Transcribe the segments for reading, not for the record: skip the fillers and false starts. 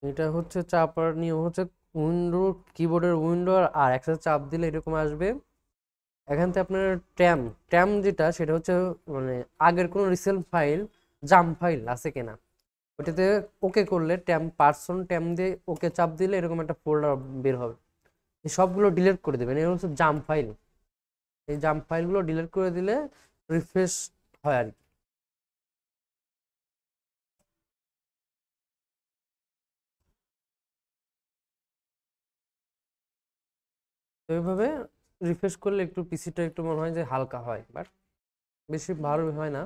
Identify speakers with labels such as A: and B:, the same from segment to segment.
A: এটা হচ্ছে চাপার নিয়ম হচ্ছে উইন্ডো, কিবোর্ডের উইন্ডো আর একসাথে চাপ দিলে এরকম আসবে। এখান থেকে আপনার ট্যাম, ট্যাম যেটা সেটা হচ্ছে মানে আগের কোনো রিসেন্ট ফাইল, জাম ফাইল আছে কিনা ওটাতে ওকে করলে ট্যাম পার্সন ট্যাম দিয়ে ওকে চাপ দিলে এরকম একটা ফোল্ডার বের হবে। এই সবগুলো ডিলিট করে দেবেন, এগুলো হচ্ছে জাম ফাইল। এই জাম ফাইলগুলো ডিলিট করে দিলে রিফ্রেশ হয় আর কি। তো এইভাবে রিফ্রেশ করলে একটু পিসিটা একটু মনে হয় যে হালকা হয়, বাট বেশি ভালো হয় না।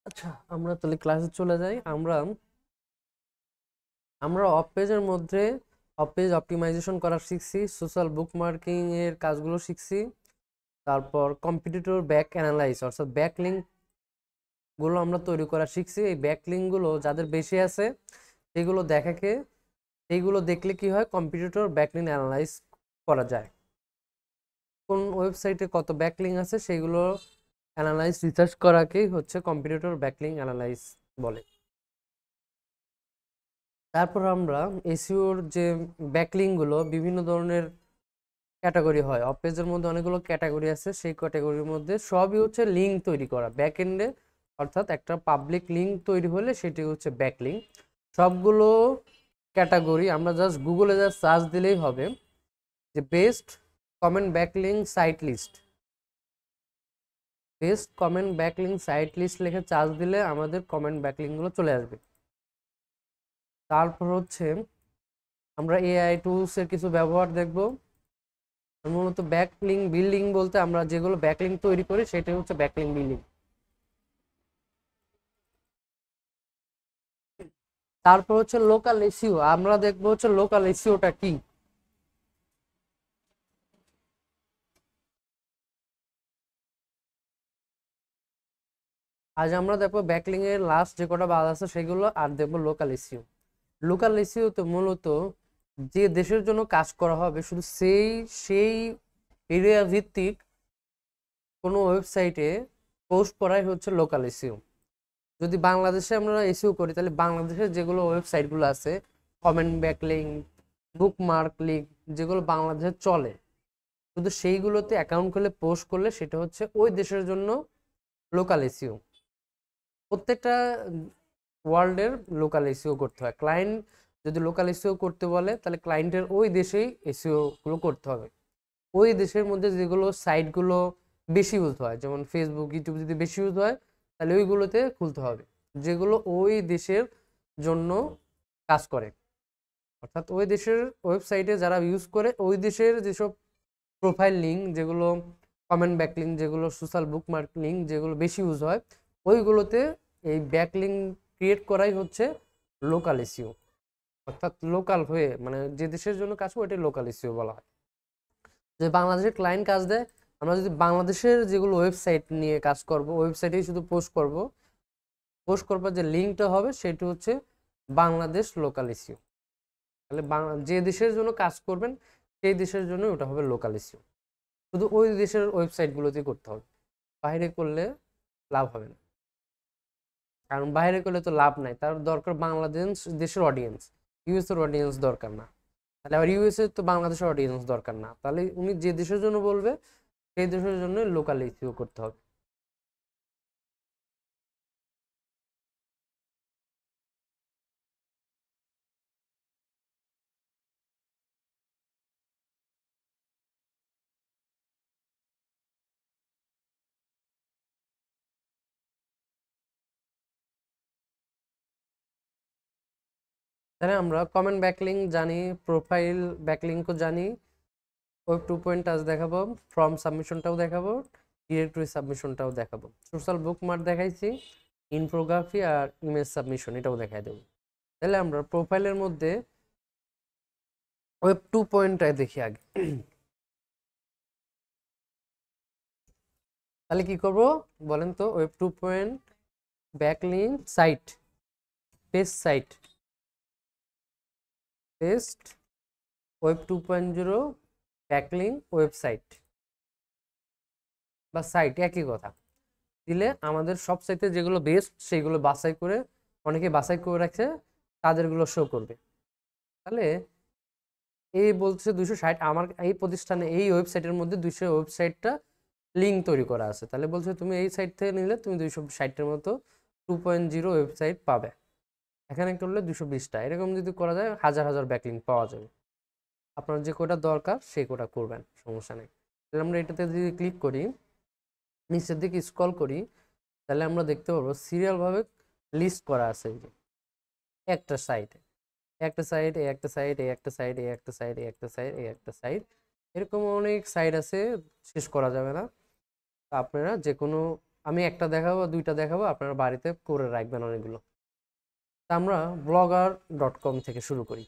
A: আচ্ছা, আমরা তাহলে ক্লাসে চলে যাই। আমরা আমরা অফ পেজের মধ্যে অফ পেজ অপটিমাইজেশন করা শিখছি, সোশ্যাল বুকমার্কিং এর কাজগুলো শিখছি, তারপর কম্পিটিটর ব্যাক অ্যানালাইজ অর্থাৎ ব্যাক লিঙ্ক গুলো আমরা তৈরি করা শিখছি। এই ব্যাক লিঙ্ক গুলো যাদের বেশি আছে সেগুলো দেখাকে, এইগুলো দেখলে কি হয়, কম্পিটিটর ব্যাকলিঙ্ক অ্যানালাইজ করা যায়। কোন ওয়েবসাইটে কত ব্যাকলিঙ্ক আছে সেগুলো অ্যানালাইজ রিসার্চ করাকেই হচ্ছে কম্পিটিটর ব্যাকলিঙ্ক অ্যানালাইজ বলে। তারপর আমরা এসইওর যে ব্যাকলিঙ্ক গুলো বিভিন্ন ধরনের ক্যাটাগরি হয়, অফ পেজের মধ্যে অনেকগুলো ক্যাটাগরি আছে, সেই ক্যাটাগরির মধ্যে সবই হচ্ছে লিঙ্ক তৈরি করা ব্যাক এন্ডে, অর্থাৎ একটা পাবলিক লিঙ্ক তৈরি হলে সেটি হচ্ছে ব্যাকলিঙ্ক। সবগুলো ক্যাটাগরি আমরা জাস্ট গুগলে জাস্ট সার্চ দিলেই হবে যে best comment backlink site list, best comment backlink site list লিখে সার্চ দিলে আমাদের কমেন্ট ব্যাকলিঙ্কগুলো চলে আসবে। তারপর হচ্ছে আমরা এআই টুলস এর কিছু ব্যবহার দেখব। মূলত ব্যাকলিঙ্ক বিল্ডিং বলতে আমরা যেগুলো ব্যাকলিঙ্ক তৈরি করি সেটাই হচ্ছে ব্যাকলিঙ্ক বিল্ডিং। তারপর হচ্ছে লোকাল এসইও, আমরা দেখবো হচ্ছে লোকাল এসইওটা কি। আজ আমরা দেখবো ব্যাকলিঙ্ক এর লাস্ট যে কটা বাদ আছে সেগুলো, আর দেখবো লোকাল এসইও। লোকাল এসইও তো মূলত যে দেশের জন্য কাজ করা হবে শুধু সেই সেই এরিয়া ভিত্তিক কোনো ওয়েবসাইটে পোস্ট করাই হচ্ছে লোকাল এসইও। যদি বাংলাদেশে আমরা এসইও করি তাহলে বাংলাদেশের যেগুলো ওয়েবসাইটগুলো আছে, কমেন্ট ব্যাকলিঙ্ক, বুকমার্ক লিঙ্ক, যেগুলো বাংলাদেশে চলে শুধু সেইগুলোতে অ্যাকাউন্ট খুলে পোস্ট করলে সেটা হচ্ছে ওই দেশের জন্য লোকাল এসইও। প্রত্যেকটা ওয়ার্ল্ডের লোকাল এসইও করতে হয়। ক্লায়েন্ট যদি লোকাল এসইও করতে বলে তাহলে ক্লায়েন্টের ওই দেশেই এসইও গুলো করতে হবে। ওই দেশের মধ্যে যেগুলো সাইটগুলো বেশি ইউজ হয়, যেমন ফেসবুক ইউটিউব যদি বেশি ইউজ হয় তাহলে ওইগুলোতে খুলতে হবে, যেগুলো ওই দেশের জন্য কাজ করে। অর্থাৎ ওই দেশের ওয়েবসাইটে যারা ইউজ করে ওই দেশের যেসব প্রোফাইল লিঙ্ক, যেগুলো কমেন্ট ব্যাকলিঙ্ক, যেগুলো সোশ্যাল বুকমার্ক লিঙ্ক যেগুলো বেশি ইউজ হয় ওইগুলোতে এই ব্যাকলিঙ্ক ক্রিয়েট করাই হচ্ছে লোকাল এসইও। অর্থাৎ লোকাল হয়ে মানে যে দেশের জন্য কাজ করে ওইটাই লোকাল এসইও বলা হয়। যে বাংলাদেশের ক্লায়েন্ট কাজ দেয়, আমরা যদি বাংলাদেশের যেগুলো ওয়েবসাইট নিয়ে কাজ করব ওয়েবসাইটেই শুধু পোস্ট করব, পোস্ট করবার যে লিঙ্কটা হবে সেটা হচ্ছে বাংলাদেশ লোকাল এসইও। তাহলে যে দেশের জন্য কাজ করবেন সেই দেশের জন্য ওটা হবে লোকাল এসইও। শুধু ওই দেশের ওয়েবসাইটগুলোতেই করতে হবে, বাইরে করলে লাভ হবে না। কারণ বাইরে করলে তো লাভ নাই, তার দরকার বাংলাদেশ দেশের অডিয়েন্স, ইউএস এর অডিয়েন্স দরকার না। তাহলে আবার ইউএস এর তো বাংলাদেশের অডিয়েন্স দরকার না, তাহলে উনি যে দেশের জন্য বলবে সেই দেশের জন্য লোকাল এসইও করতে হবে। তাহলে আমরা কমেন্ট ব্যাকলিঙ্ক জানি, প্রোফাইল ব্যাকলিঙ্কও জানি, ওয়েব 2 টাচ দেখাবো, ফর্ম সাবমিশনটাও দেখাবো, ডিরেক্টরি সাবমিশনটাও দেখাবো, সোশ্যাল বুকমার্ক দেখাইছি, ইনফোগ্রাফি আর ইমেজ সাবমিশন এটাও দেখাই দেবো। তাহলে আমরা প্রোফাইলের মধ্যে ওয়েব 2.টায় দেখি আগে। তাহলে কি করব বলেন তো? Web 2. Backlink site, page site, paste web 2.0 backlink website বা সাইট একই কথা দিলে আমাদের সব সাইটে যেগুলো বেস্ট সেগুলো বাছাই করে, অনেকে বাছাই করে রাখছে, তাদেরগুলো শো করবে। তাহলে এই বলছে 260, আমার এই প্রতিষ্ঠানে এই ওয়েবসাইটের মধ্যে 200 ওয়েবসাইটটা লিঙ্ক তৈরি করা আছে। তাহলে বলছে তুমি এই সাইট থেকে নিলে তুমি 260-এর মতো 2.0 ওয়েবসাইট পাবে। এখানে করলে 220টা, এরকম যদি করা যায় হাজার হাজার ব্যাকলিঙ্ক পাওয়া যাবে। আপনার যে কোটা দরকার সেই কোটা করবেন, সমস্যা নেই। তাহলে আমরা এটাতে যদি ক্লিক করি, নিচের দিকে স্ক্রল করি, তাহলে আমরা দেখতে পারবো সিরিয়াল ভাবে লিস্ট করা আছে এই যে একটা সাইটে, একটা সাইট, এই একটা সাইট, এই একটা সাইট, এই একটা সাইট, এই একটা সাইট, এই একটা সাইট, এরকম অনেক সাইট আছে, শেষ করা যাবে না। আপনারা যে কোনো, আমি একটা দেখাবো দুইটা দেখাবো, আপনারা বাড়িতে করে রাখবেন অনেকগুলো। তা আমরা blogger.com থেকে শুরু করি।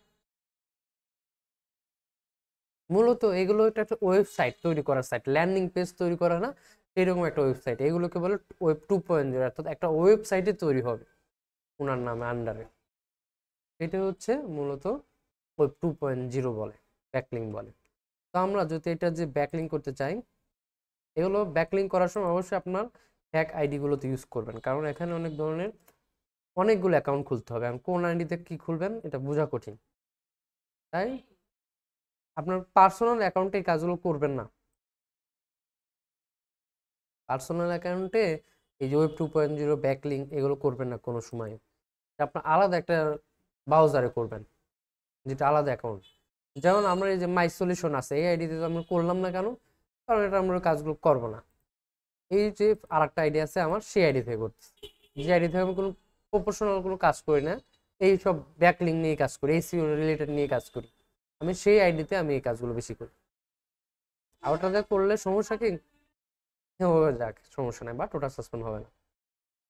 A: মূলত এগুলো একটা ওয়েবসাইট তৈরি করার সাইট, ল্যান্ডিং পেজ তৈরি করা না, এরকম একটা ওয়েবসাইট, এগুলোকে বলে ওয়েব 2.0, অর্থাৎ একটা ওয়েবসাইটে তৈরি হবে ওনার নামে আন্ডারে। এটা হচ্ছে মূলত ওয়েব 2.0 বলে, ব্যাকলিং বলে। তো আমরা যদি এটা যে ব্যাকলিং করতে চাই, এগুলো ব্যাকলিং করার সময় অবশ্যই আপনার হ্যাক আইডিগুলোতে ইউজ করবেন, কারণ এখানে অনেক ধরনের অনেকগুলো অ্যাকাউন্ট খুলতে হবে, আর কোন আইডিতে কি খুলবেন এটা বোঝা কঠিন। তাই আপনার পার্সোনাল অ্যাকাউন্টে এই কাজগুলো করবেন না। পার্সোনাল অ্যাকাউন্টে এই যে ওয়েব 2.0 ব্যাকলিং এগুলো করবেন না কোনো সময়। আপনার আলাদা একটা ব্রাউজারে করবেন, যেটা আলাদা অ্যাকাউন্ট। যেমন আমরা এই যে মাই সলিউশন আছে, এই আইডিতে তো আমরা করলাম না কেন? কারণ এটা আমরা কাজগুলো করব না। এই যে আর একটা আইডি আছে আমার, সেই আইডি থেকে করতেছি, যে আইডি থেকে আমি কোনো প্রফেশনাল কোনো কাজ করি না, এই সব ব্যাকলিং নিয়ে কাজ করি, এসইও রিলেটেড নিয়ে কাজ করি, আমি সেই আইডিতে আমি এই কাজগুলো বেশি করি। আর ওটাতে করলে সমস্যা কি? হ্যাঁ, হয়ে যাক, সমস্যা নেই, বাট ওটা সাসপেন্ড হবে না।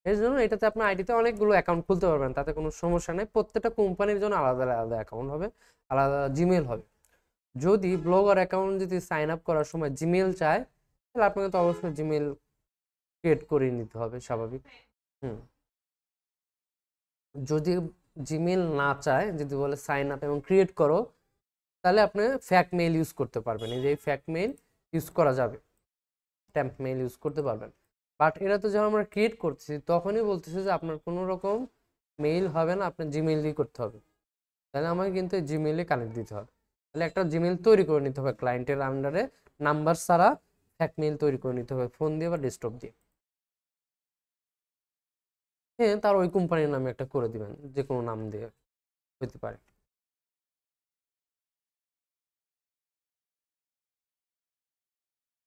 A: এর জন্য এটাতে আপনার আইডিতে অনেকগুলো অ্যাকাউন্ট খুলতে পারবেন, তাতে কোনো সমস্যা নেই। প্রত্যেকটা কোম্পানির জন্য আলাদা আলাদা অ্যাকাউন্ট হবে, আলাদা জিমেল হবে। যদি ব্লগার অ্যাকাউন্ট যদি সাইন আপ করার সময় জিমেল চায়, তাহলে আপনাকে তো অবশ্যই জিমেল ক্রিয়েট করে নিতে হবে, স্বাভাবিক। হুম। যদি জিমেল না চায়, যদি বলে সাইন আপ এবং ক্রিয়েট করো, তাহলে আপনি ফ্যাক মেইল ইউজ করতে পারবেন। এই যে ফ্যাক মেইল ইউজ করা যাবে, ট্যাম্প মেইল ইউজ করতে পারবেন। বাট এরা তো যখন আমরা ক্রিয়েট করছি তখনই বলতেছে যে আপনার কোনো রকম মেইল হবে না, আপনার জিমেইল দিয়ে করতে হবে। তাহলে আমাকে কিন্তু জিমেইলে কানেক্ট দিতে হবে। তাহলে একটা জিমেইল তৈরি করে নিতে হবে ক্লায়েন্টের আন্ডারে, নাম্বার ছাড়া ফ্যাক মেইল তৈরি করে নিতে হবে, ফোন দিয়ে বা ডেস্কটপ দিয়ে। হ্যাঁ, তার ওই কোম্পানির নামে একটা করে দিবেন, যে কোনো নাম দিয়ে হতে পারে।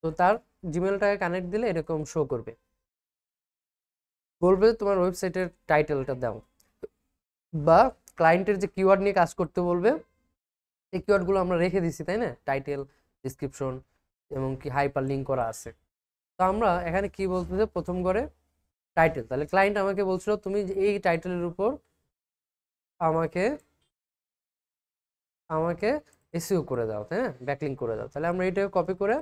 A: তো তার জিমেলটাকে কানেক্ট দিলে এরকম শো করবে, বলবে তোমার ওয়েবসাইটের টাইটেলটা দাও, বা ক্লায়েন্টের যে কিওয়ার্ড নিয়ে কাজ করতে বলবে, এই কিওয়ার্ডগুলো আমরা রেখে দিছি, তাই না? টাইটেল, ডিসক্রিপশন এবং কি হাইপার লিঙ্ক করা আছে। তো আমরা এখানে কি বলতেছে, প্রথম করে টাইটেল। তাহলে ক্লায়েন্ট আমাকে বলছিল তুমি এই টাইটেলের উপর আমাকে আমাকে এসইও করে দাও, তাই না, ব্যাকলিঙ্ক করে দাও। তাহলে আমরা এটাকে কপি করে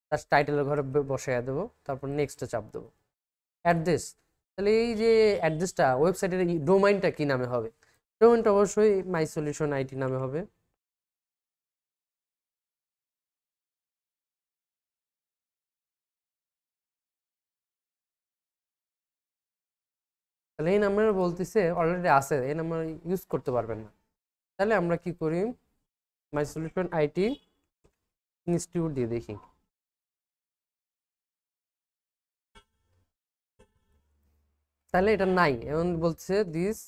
A: তার টাইটেলের ঘরে বসাইয়া দেবো, তারপর নেক্সটে চাপ দেবো। অ্যাড্রেস, তাহলে এই যে অ্যাড্রেসটা, ওয়েবসাইটের ডোমাইনটা কি নামে হবে? ডোমাইনটা অবশ্যই মাই সলিউশন আইটি নামে হবে। তাহলে এই নাম্বার বলতেছে অলরেডি আছে, এই নাম্বার ইউজ করতে পারবেন না। তাহলে আমরা কি করি, মাই সলিউশন আইটি ইনস্টিটিউট দিয়ে দেখি। তাহলে এটা নাই, এমন বলছে this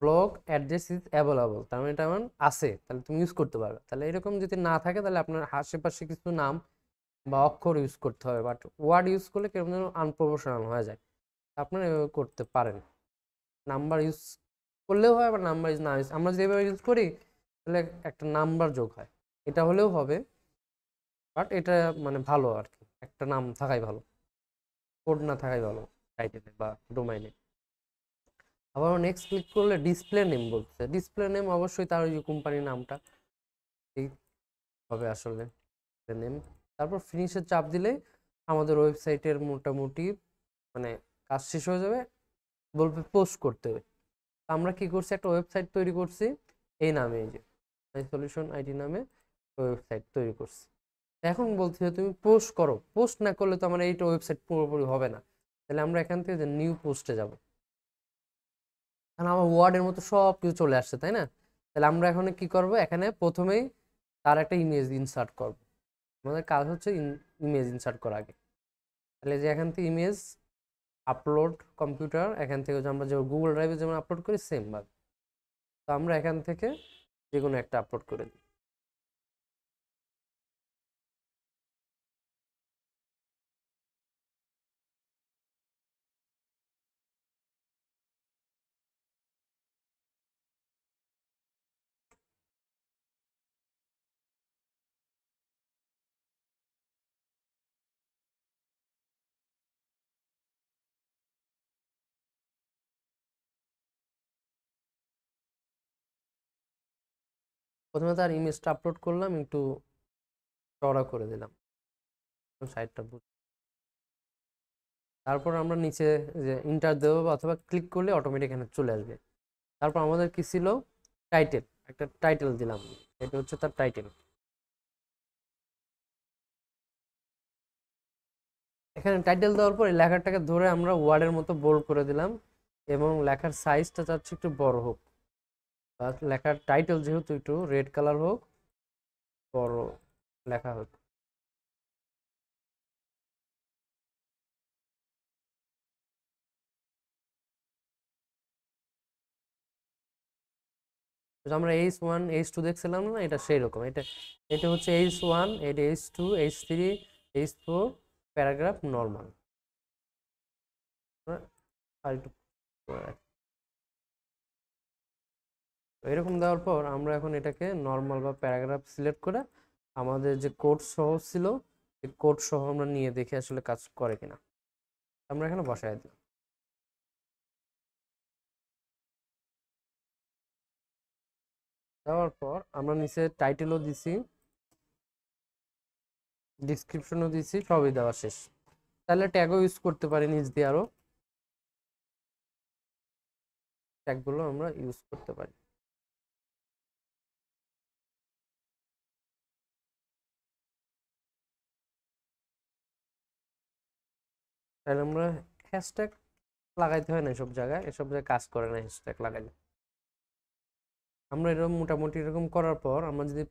A: blog address is available, তার মানে এটা এমন আছে, তাহলে তুমি ইউজ করতে পারবে। তাহলে এরকম যদি না থাকে, তাহলে আপনার আশেপাশে কিছু নাম বা অক্ষর ইউজ করতে হবে, বাট ওয়ার্ড ইউজ করলে কেমন যেন আনপ্রফেশনাল হয়ে যায়। আপনারা এভাবে করতে পারেন, নাম্বার ইউজ করলেও হয়, আবার নাম্বার ইউজ না ইউজ, আমরা যেভাবে ইউজ করি তাহলে একটা নাম্বার যোগ হয়, এটা হলেও হবে। বাট এটা মানে ভালো আর কি, একটা নাম থাকাই ভালো, কোড না থাকাই ভালো টাইটেলে বা ডোমাইনে। আবার নেক্সট ক্লিক করলে ডিসপ্লে নেম বলতেছে, ডিসপ্লে নেম অবশ্যই তার ওই কোম্পানির নামটা, এই হবে আসলে নেম। তারপর ফিনিশে চাপ দিলে আমাদের ওয়েবসাইটের মোটামুটি মানে কাজ শেষ হয়ে যাবে, বলবে পোস্ট করতে হবে। আমরা কি করছি, একটা ওয়েবসাইট তৈরি করছি এই নামে, এই যে সলিউশন আইডি নামে ওয়েবসাইট তৈরি করছি। এখন বলছি যে তুমি পোস্ট করো, পোস্ট না করলে তো আমার এইটা ওয়েবসাইট পুরোপুরি হবে না। তাহলে আমরা এখান থেকে যে নিউ পোস্টে যাব, কারণ আমার ওয়ার্ডের মতো সব কিছু চলে আসছে, তাই না? তাহলে আমরা এখন কি করব, এখানে প্রথমেই তার একটা ইমেজ ইনসার্ট করব। আমাদের কাজ হচ্ছে ইমেজ ইনসার্ট করা আগে। তাহলে যে এখান থেকে ইমেজ আপলোড কম্পিউটার, এখান থেকে যে আমরা যে গুগল ড্রাইভে যেমন আপলোড করি সেম ভাবে, তো আমরা এখান থেকে যে কোনো একটা আপলোড করে দিই। প্রথমে তার ইমেজটা আপলোড করলাম, একটু চড়া করে দিলাম সাইডটা। তারপর আমরা নিচে যে ইন্টার দেবো অথবা ক্লিক করলে অটোমেটিক এখানে চলে আসবে। তারপর আমাদের কি ছিল, টাইটেল, একটা টাইটেল দিলাম, এটা হচ্ছে তার টাইটেল। এখানে টাইটেল দেওয়ার পর এই লেখাটাকে ধরে আমরা ওয়ার্ডের মতো বোল্ড করে দিলাম, এবং লেখার সাইজটা চাচ্ছি একটু বড় হোক, বা লেখার টাইটেল যেহেতু একটু রেড কালার হোক, বড় লেখা হোক। আমরা H1 H2 দেখছিলাম না, এটা সেই রকম। এটা এটা হচ্ছে H1, এটা H2, H3, H4, paragraph normal. আর একটু এরকম দেওয়ার পর আমরা এখন এটাকে নর্মাল বা প্যারাগ্রাফ সিলেক্ট করে আমাদের যে কোড সহ ছিল, এই কোড সহ আমরা নিয়ে দেখে আসলে কাজ করে কিনা আমরা এখানে বসায় দিই। দেওয়ার পর আমরা নিচে টাইটেলও দিছি, ডিসক্রিপশনও দিছি, সবই দেওয়া শেষ। তাহলে ট্যাগও ইউজ করতে পারি নিচ দিয়ে, আরো ট্যাগগুলো আমরা ইউজ করতে পারি। তাহলে আমরা হ্যাশট্যাগ লাগাইতে হয় না এসব জায়গায়, এসব জায়গায় কাজ করে না হ্যাশট্যাগ লাগাইলে। আমরা এরকম মোটামুটি এরকম করার পর আমরা যদি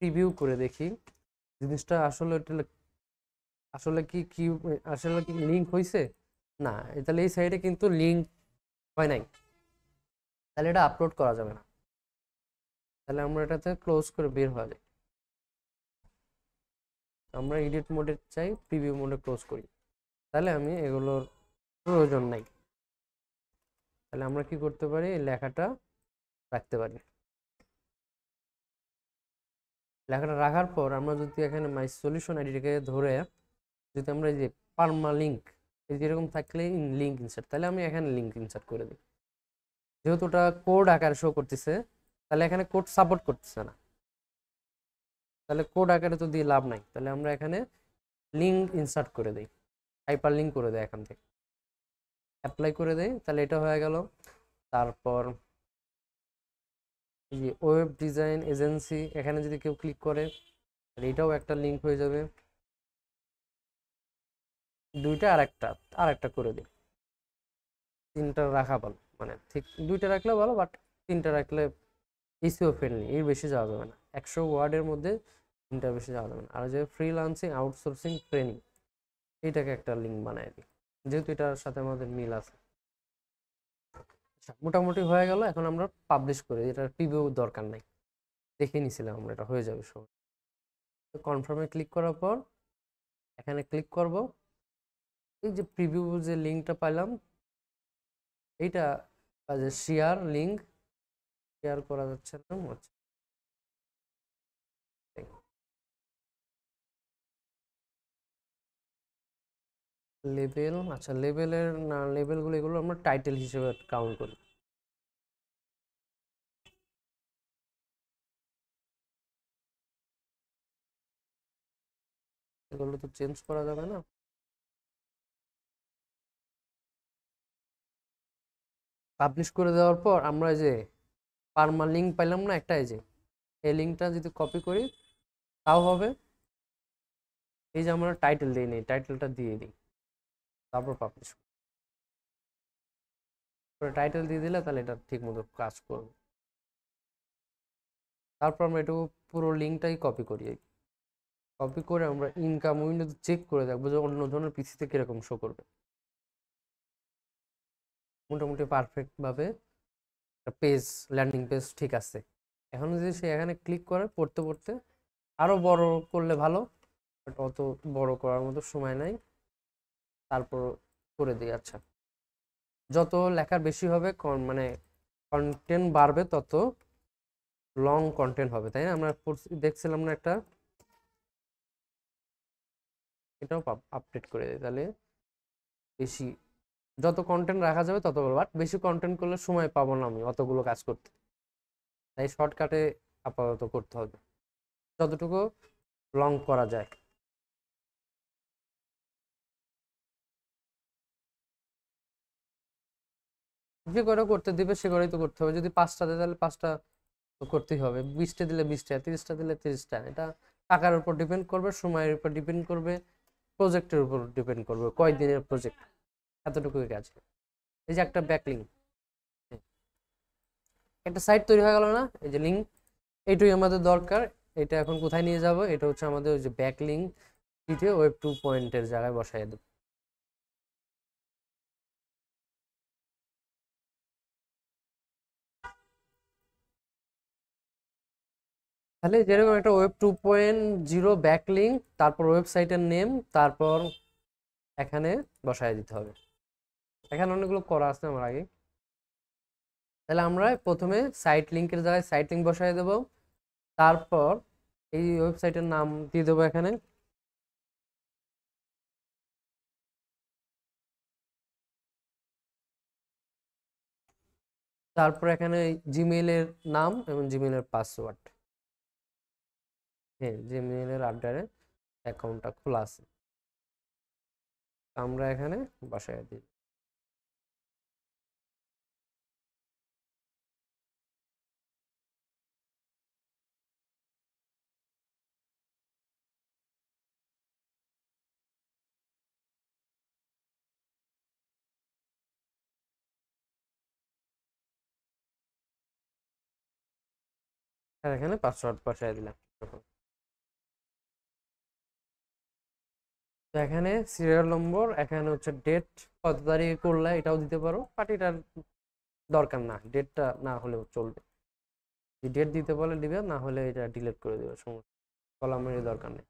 A: প্রিভিউ করে দেখি জিনিসটা আসলে আসলে কি কি আসলে কি লিঙ্ক হয়েছে না, তাহলে এই সাইডে কিন্তু লিঙ্ক হয় নাই, তাহলে এটা আপলোড করা যাবে না। তাহলে আমরা এটাতে ক্লোজ করে বের হওয়া যায়। আমরা এডিট মোডে চাই, প্রিভিউ মোডে ক্লোজ করি, তাহলে আমি এগুলোর প্রয়োজন নাই। তাহলে আমরা কি করতে পারি, এই লেখাটা রাখতে পারি। লেখাটা রাখার পর আমরা যদি এখানে মাই সলিউশন আইডিটাকে ধরে যদি আমরা এই যে পারমা লিঙ্ক, এই যেরকম থাকলে লিঙ্ক ইনসার্ট, তাহলে আমি এখানে লিঙ্ক ইনসার্ট করে দিই। যেহেতু ওটা কোড আকারে শো করতেছে, তাহলে এখানে কোড সাপোর্ট করতেছে না, তাহলে কোড আকারে তো দিয়ে লাভ নাই। তাহলে আমরা এখানে লিঙ্ক ইনসার্ট করে দিই, হাইপার লিঙ্ক করে দেয়, এখান থেকে অ্যাপ্লাই করে দেই, তাহলে এটা হয়ে গেল। তারপর এই যে ওয়েব ডিজাইন এজেন্সি, এখানে যদি কেউ ক্লিক করে তাহলে এটাও একটা লিঙ্ক হয়ে যাবে। দুইটা আর একটা করে দিই, তিনটা রাখা ভালো, মানে ঠিক দুইটা রাখলে ভালো, বাট তিনটা রাখলে ইসিও ফ্রেন্ডলি, এর বেশি যাওয়া যাবে না, 100 ওয়ার্ডের মধ্যে তিনটার বেশি যাওয়া যাবে না। আর যে ফ্রিল্যান্সিং আউটসোর্সিং ট্রেনিং, এইটাকে একটা লিঙ্ক বানাই দিই, যেহেতু এটার সাথে আমাদের মিল আছে। আচ্ছা, মোটামুটি হয়ে গেল। এখন আমরা পাবলিশ করি, এটার প্রিভিউ দরকার নাই, দেখে নিছিলাম আমরা, এটা হয়ে যাবে সব। কনফার্মে ক্লিক করার পর এখানে ক্লিক করব, এই যে প্রিভিউ যে লিঙ্কটা পাইলাম, এইটা যে শেয়ার লিঙ্ক, শেয়ার করা যাচ্ছে না, আচ্ছা লেবেল, আচ্ছা লেবেলের না, লেবেলগুলো এগুলো আমরা টাইটেল হিসেবে কাউন্ট করি। এগুলো তো চেঞ্জ করা যাবে না। পাবলিশ করে দেওয়ার পর আমরা এই যে পারমা লিঙ্ক পাইলাম না একটা, এই যে এই লিঙ্কটা যদি কপি করি তাও হবে। এই যে আমরা টাইটেল দিই নি, টাইটেলটা দিয়ে দিই, তারপর পাবলিশ করে টাইটেল দিয়ে দিলে তাহলে এটা ঠিক মতো কাজ করবে। তারপর আমরা একটু পুরো লিঙ্কটাই কপি করি, কপি করে আমরা ইনকাম উইন্ডো চেক করে দেখবো যে অন্য ধরনের পিসিতে কিরকম শো করবে। মোটামুটি পারফেক্ট ভাবে পেজ, ল্যান্ডিং পেজ ঠিক আছে। এখন যদি সে এখানে ক্লিক করে পড়তে পড়তে, আরো বড় করলে ভালো, বাট অত বড় করার মতো সময় নাই, তারপর করে দিই। আচ্ছা, যত লেখার বেশি হবে মানে কন্টেন্ট বাড়বে, তত লং কন্টেন্ট হবে, তাই না? আমরা দেখছিলাম না একটা, এটাও আপডেট করে দিই তাহলে বেশি, যত কন্টেন্ট রাখা যাবে তত ভালো। বাট বেশি কন্টেন্ট করলে সময় পাবো না আমি অতগুলো কাজ করতে, তাই শর্টকাটে আপাতত করতে হবে যতটুকু লং করা যায়। যে কটা করতে দিবে সে কটাই তো করতে হবে। যদি 5টা দেয় তাহলে 5টা তো করতেই হবে, 20টা দিলে 20টা, 30টা দিলে 30টা। এটা টাকার উপর ডিপেন্ড করবে, সময়ের উপর ডিপেন্ড করবে, প্রজেক্টের উপর ডিপেন্ড করবে, কয় দিনের প্রজেক্ট, এতটুকুই কাজ। এই যে একটা ব্যাকলিং, একটা সাইট তৈরি হয়ে গেল না, এই যে লিঙ্ক, এইটুই আমাদের দরকার। এটা এখন কোথায় নিয়ে যাব? এটা হচ্ছে আমাদের ওই যে ব্যাকলিং শিটে ওয়েব 2 পয়েন্টের জায়গায় বসাই দেব। তাহলে যেরকম একটা ওয়েব 2.0 ব্যাকলিং, তারপর ওয়েবসাইটের নেম, তারপর এখানে বসায় দিতে হবে। এখানে অনেকগুলো করা আছে আমার আগে। তাহলে আমরা প্রথমে সাইট লিঙ্কের জায়গায় সাইট লিঙ্ক বসায় দেব, তারপর এই ওয়েবসাইটের নাম দিয়ে দেবো এখানে, তারপর এখানে জিমেইলের নাম এবং জিমেইলের পাসওয়ার্ড। হ্যাঁ, জিমেইলের আন্ডারে অ্যাকাউন্টটা খোলা আছে, আমরা এখানে বসায় দিই। আর এখানে পাসওয়ার্ড বসায় দিলাম। তো এখানে সিরিয়াল নম্বর, এখানে হচ্ছে ডেট, কত তারিখে করলে এটাও দিতে পারো, বাট এটার দরকার না, ডেটটা না হলেও চলবে। ডেট দিতে বলে দিবে, না হলে এটা ডিলিট করে দেবে, সমস্যা, কলামের দরকার নেই।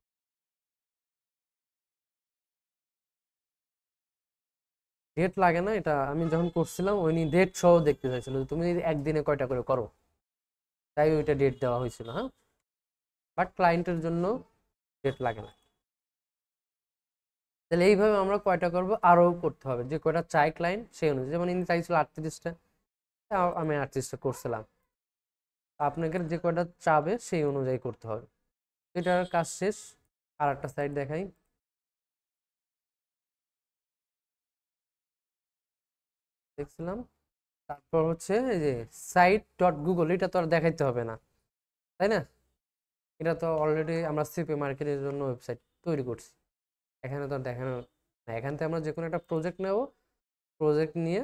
A: ডেট লাগে না, এটা আমি যখন করছিলাম ওই ডেট সহ দেখতে চাইছিল তুমি একদিনে কয়টা করে করো, তাই ওইটা ডেট দেওয়া হয়েছিল। হ্যাঁ, বাট ক্লায়েন্টের জন্য ডেট লাগে না। তাহলে এইভাবে আমরা কয়টা করব, আরো করতে হবে, যে কয়টা চাই ক্লায়েন্ট সেই অনুযায়ী। যেমন ইনি চাইছিল 38টা, আমি 38টা করছিলাম, আপনাকে যে কয়টা চাবে সেই অনুযায়ী করতে হবে। এটার কাজ শেষ। আর একটা সাইট দেখাই, দেখছিলাম। তারপর হচ্ছে এই যে সাইট ডট গুগল, এটা তো আর দেখাইতে হবে না, তাই না? এটা তো অলরেডি আমরা সিপি মার্কেটের জন্য ওয়েবসাইট তৈরি করছি, এখানে তো আর দেখানো না। এখান থেকে আমরা যে কোনো একটা প্রজেক্ট নেব, প্রজেক্ট নিয়ে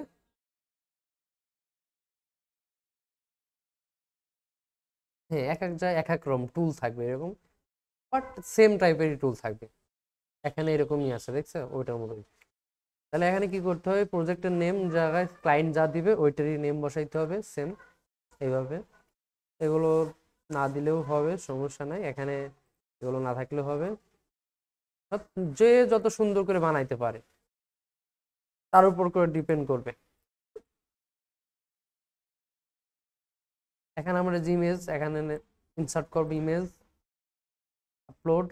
A: হ্যাঁ, এক এক জায়গায় এক এক রকম টুল থাকবে এরকম, বাট সেম টাইপেরই টুল থাকবে। এখানে এরকমই আছে, দেখছো ওইটার মতোই। তাহলে এখানে কি করতে হবে, প্রজেক্টের নেম জায়গায় ক্লায়েন্ট যা দিবে ওইটারই নেম বসাইতে হবে সেম এইভাবে। এগুলো না দিলেও হবে, সমস্যা নাই, এখানে এগুলো না থাকলেও হবে। যে যত সুন্দর করে বানাইতে পারে তার উপর করে ডিপেন্ড করবে। এখানে আমরা যে ইমেজ এখানে ইনসার্ট করবো, ইমেজ আপলোড,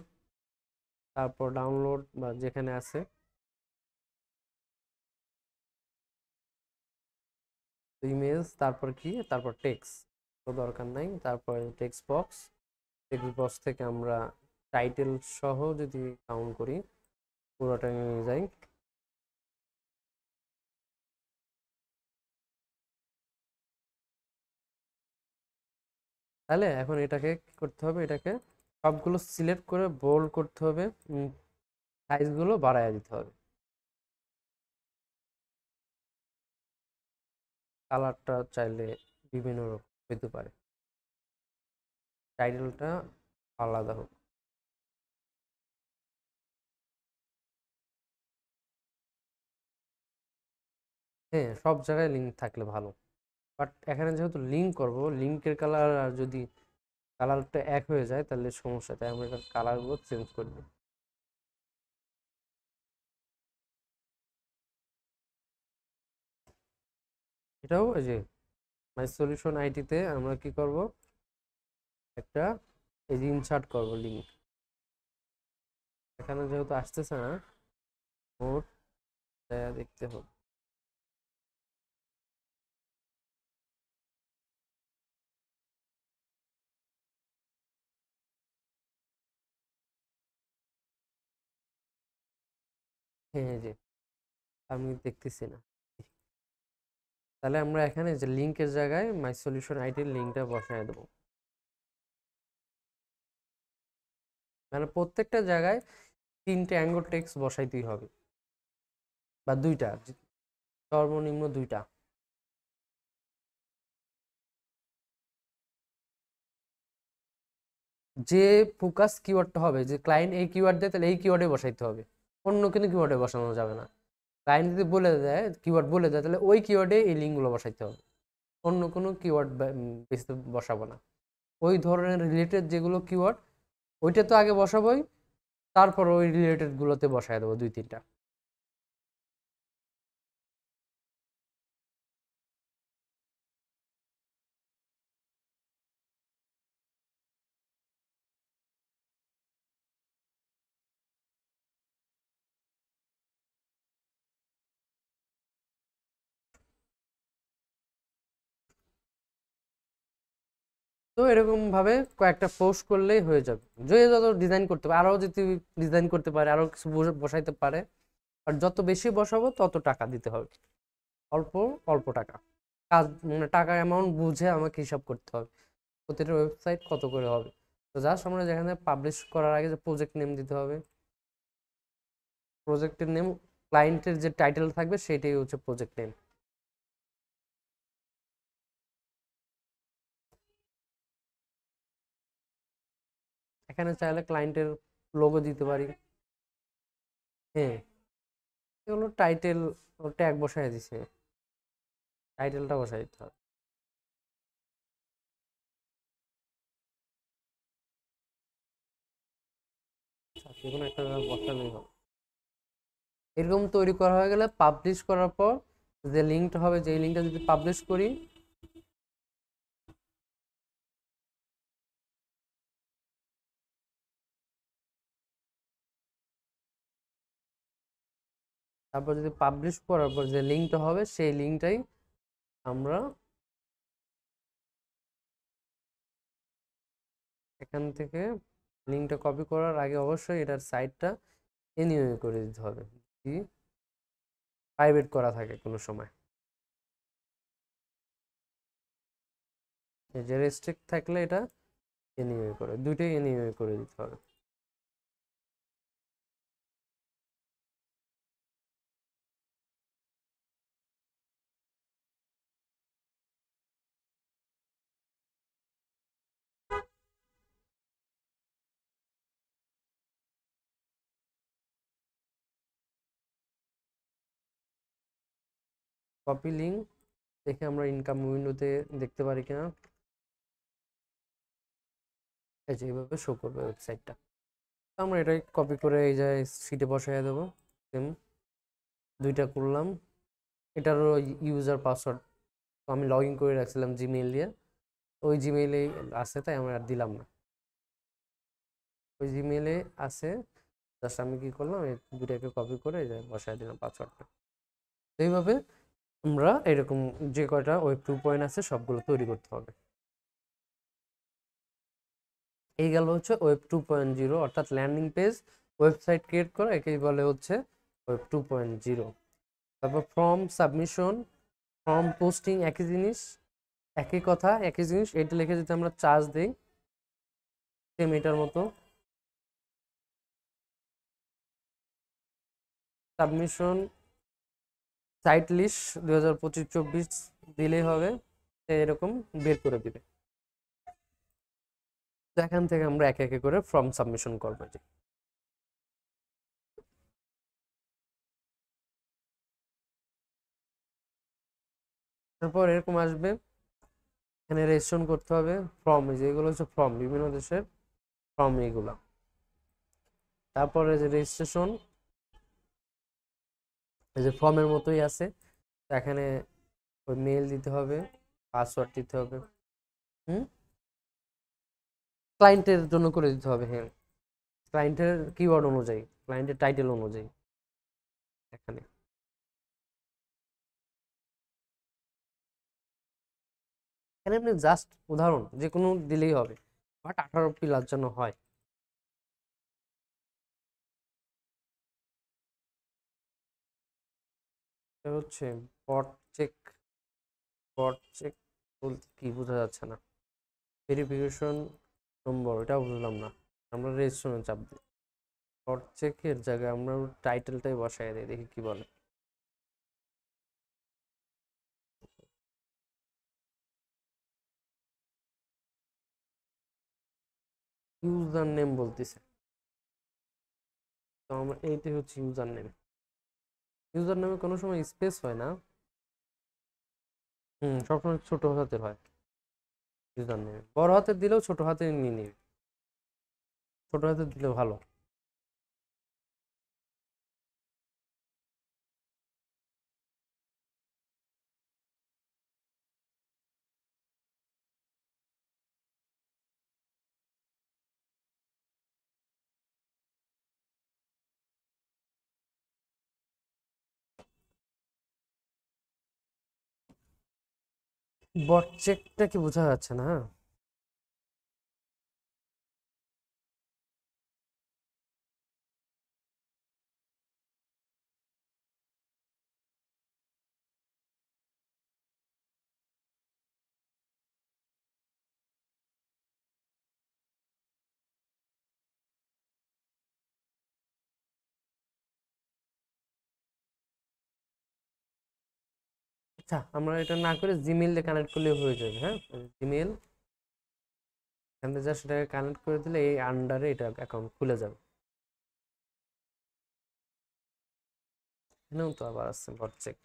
A: তারপর ডাউনলোড বা যেখানে আছে ইমেজ, তারপর কি, তারপর টেক্সট তো দরকার নাই, তারপর টেক্সট বক্স, টেক্সট বক্স থেকে আমরা টাইটেল সহ যদি কাউন্ট করি পুরোটা নিয়ে যাই, তাহলে এখন এটাকে কি করতে হবে, এটাকে সবগুলো সিলেক্ট করে বোল্ড করতে হবে, সাইজগুলো বাড়ায় দিতে হবে, কালারটা চাইলে বিভিন্ন রকম হতে পারে, টাইটেলটা আলাদা হোক। হ্যাঁ, সব জায়গায় লিঙ্ক থাকলে ভালো, বাট এখানে যেহেতু লিঙ্ক করব, লিঙ্কের কালার আর যদি কালারটা এক হয়ে যায় তাহলে সমস্যা, তাই আমরা এটার কালারগুলো চেঞ্জ করে দিই। এটাও এই যে মাই সলিউশন আইটিতে আমরা কি করব, একটা এই যে ইনসার্ট করব লিঙ্ক, এখানে যেহেতু আসতেছে না ওর দেখতে হবে। হ্যাঁ, এই যে আমি দেখতেছি না, তাহলে আমরা এখানে যে লিঙ্কের জায়গায় মাই সলিউশন আইটির লিঙ্কটা বসায় দেবো, মানে প্রত্যেকটা জায়গায় 3টে অ্যাঙ্গর টেক্সট বসাইতেই হবে, বা 2টা, সর্বনিম্ন 2টা। যে ফোকাস কিওয়ার্ডটা হবে, যে ক্লায়েন্ট এই কিওয়ার্ড দেয় তাহলে এই কিওয়ার্ডে বসাইতে হবে, অন্য কিন্তু কিওয়ার্ডে বসানো যাবে না। ক্লায়েন্ট যদি বলে দেয়, কিওয়ার্ড বলে দেয়, তাহলে ওই কিওয়ার্ডে এই লিঙ্কগুলো বসাইতে হবে, অন্য কোনো কিওয়ার্ড বেশি বসাবো না। ওই ধরনের রিলেটেড যেগুলো কিওয়ার্ড ওইটা তো আগে বসাবোই, তারপর ওই রিলেটেড গুলোতে বসায় দেবো 2-3টা। তো এরকম ভাবে কয়েকটা পোস্ট করলেই হয়ে যাবে, যে যত ডিজাইন করতে পারে আরো যদি ডিজাইন করতে পারে, আরো কিছু বসাইতে পারে, আর যত বেশি বসাবো তত টাকা দিতে হবে, অল্প অল্প টাকা, কাজ মানে টাকার অ্যামাউন্ট বুঝে আমাকে হিসাব করতে হবে প্রতিটা ওয়েবসাইট কত করে হবে। তো জাস্ট আমরা যেখানে পাবলিশ করার আগে যে প্রজেক্ট নেম দিতে হবে, প্রজেক্টের নেম, ক্লায়েন্টের যে টাইটেল থাকবে সেটাই হচ্ছে প্রজেক্ট নেম। এখানে চাইলে ক্লায়েন্টের লোগো দিতে পারি। হ্যাঁ, এগুলো টাইটেল ট্যাগ বসাই দিছে, টাইটেলটা বসাই দিতে হবে। আচ্ছা, যে কোনো একটা বসালেই হবে। এরকম তৈরি করা হয়ে গেলে পাবলিশ করার পর যে লিঙ্কটা হবে, যে লিঙ্কটা যদি পাবলিশ করি, তারপর যদি পাবলিশ করার পর যে লিঙ্কটা হবে সেই লিঙ্কটাই আমরা এখান থেকে, লিঙ্কটা কপি করার আগে অবশ্যই এটার সাইটটা এনিওয়ে করে দিতে হবে, কি প্রাইভেট করা থাকে কোনো সময়, এই যে রেস্ট্রিক্ট থাকলে এটা এনিওয়ে করে, দুইটাই এনিওয়ে করে দিতে হবে। কপি লিঙ্ক দেখে আমরা ইনকাম উইন্ডোতে দেখতে পারি কিনা, এই যে এইভাবে শো করবে ওয়েবসাইটটা। আমরা এটাই কপি করে এই যে সিটে বসাই দেবো, সেম 2টা করলাম। এটারও ইউজার পাসওয়ার্ড আমি লগ ইন করে রাখছিলাম জিমেইল দিয়ে, ওই জিমেইলেই আছে তাই আমি আর দিলাম না, ওই জিমেইলে আছে, জাস্ট আমি কি করলাম এই 2টাকে কপি করে বসাই দিলাম পাসওয়ার্ডটা। এইভাবে আমরা এরকম যে কয়টা ওয়েব 2 পয়েন্ট আছে সবগুলো তৈরি করতে হবে। এই গেল হচ্ছে ওয়েব 2.0, অর্থাৎ ল্যান্ডিং পেজ ওয়েবসাইট ক্রিয়েট করা, একেই বলে হচ্ছে ওয়েব 2.0। তারপর ফর্ম সাবমিশন, ফর্ম পোস্টিং, একই জিনিস, একই কথা, একই জিনিস। এটা লিখে যদি আমরা চার্জ দিই সেম এটার মতো। সাবমিশন সাইট লিস্ট 2025-24 দিলেই হবে, এরকম বের করে দিবে। তো এখান থেকে আমরা একে একে করে ফর্ম সাবমিশন করবো। তারপর এরকম আসবে, এখানে রেজিস্ট্রেশন করতে হবে। ফর্ম, যেগুলো হচ্ছে ফর্ম, বিভিন্ন দেশের ফর্ম এগুলো। তারপরে যে রেজিস্ট্রেশন, এই যে ফর্মের মতোই আছে, এখানে ওই মেল দিতে হবে, পাসওয়ার্ড দিতে হবে। হুম, ক্লায়েন্টের জন্য করে দিতে হবে। হ্যাঁ, ক্লায়েন্টের কিওয়ার্ড অনুযায়ী, ক্লায়েন্টের টাইটেল অনুযায়ী। এখানে এখানে আপনি জাস্ট উদাহরণ যে কোনো দিলেই হবে, বাট 18 প্লাস যেন হয়। এটা হচ্ছে বট চেক। বট চেক বলতে কি বোঝা যাচ্ছে না। ভেরিফিকেশন নম্বর, এটাও বুঝলাম না। আমরা রেজিস্ট্রেশনে চাপ দিই, বট চেকের জায়গায় আমরা টাইটেলটাই বসাই দিই, দেখি কি বলে। ইউজার নেম বলতেছে, তো আমরা এইটাই হচ্ছে ইউজার নেম। ইউজার নেমে কোনো সময় স্পেস হয় না। সবসময় ছোট হাতের হয় ইউজার নেমে, বড় হাতের দিলেও ছোট হাতে নিয়ে নিবে, ছোট হাতের দিলে ভালো। বট চেকটা কি বোঝা যাচ্ছে না? আচ্ছা, আমরা এটা না করে জিমেইল দিয়ে কানেক্ট করলে হয়ে যাবে। হ্যাঁ, জিমেইল, এখান থেকে জাস্ট এটাকে কানেক্ট করে দিলে এই আন্ডারে এটা অ্যাকাউন্ট খুলে যাবে। এখানেও তো আবার আছে বট চেক।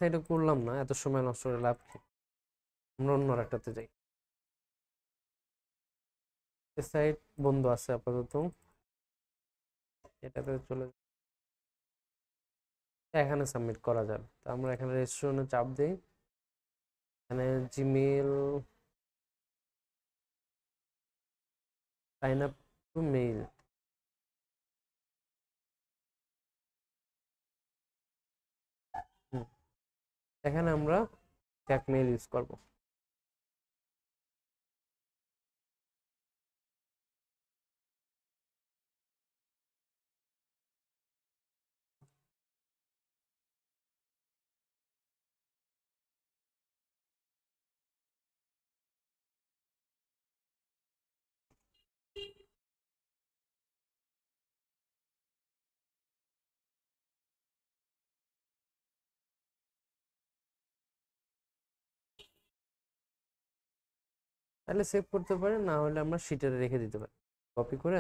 A: সাইডে করলাম না, এত সময় নষ্ট করে লাভ কি, আমরা অন্য আরেকটাতে যাই। সাইট বন্ধ আছে আপাতত, এটাতে চলে এখানে সাবমিট করা যাবে। তো আমরা এখানে রেজিস্ট্রেশনে চাপ দিই, এখানে Gmail, sign up to mail. এখানে আমরা ট্যাগ মেইল ইউজ করব। তাহলে সেভ করতে পারেন, না হলে আমরা শিটে রেখে দিতে পারি কপি করে।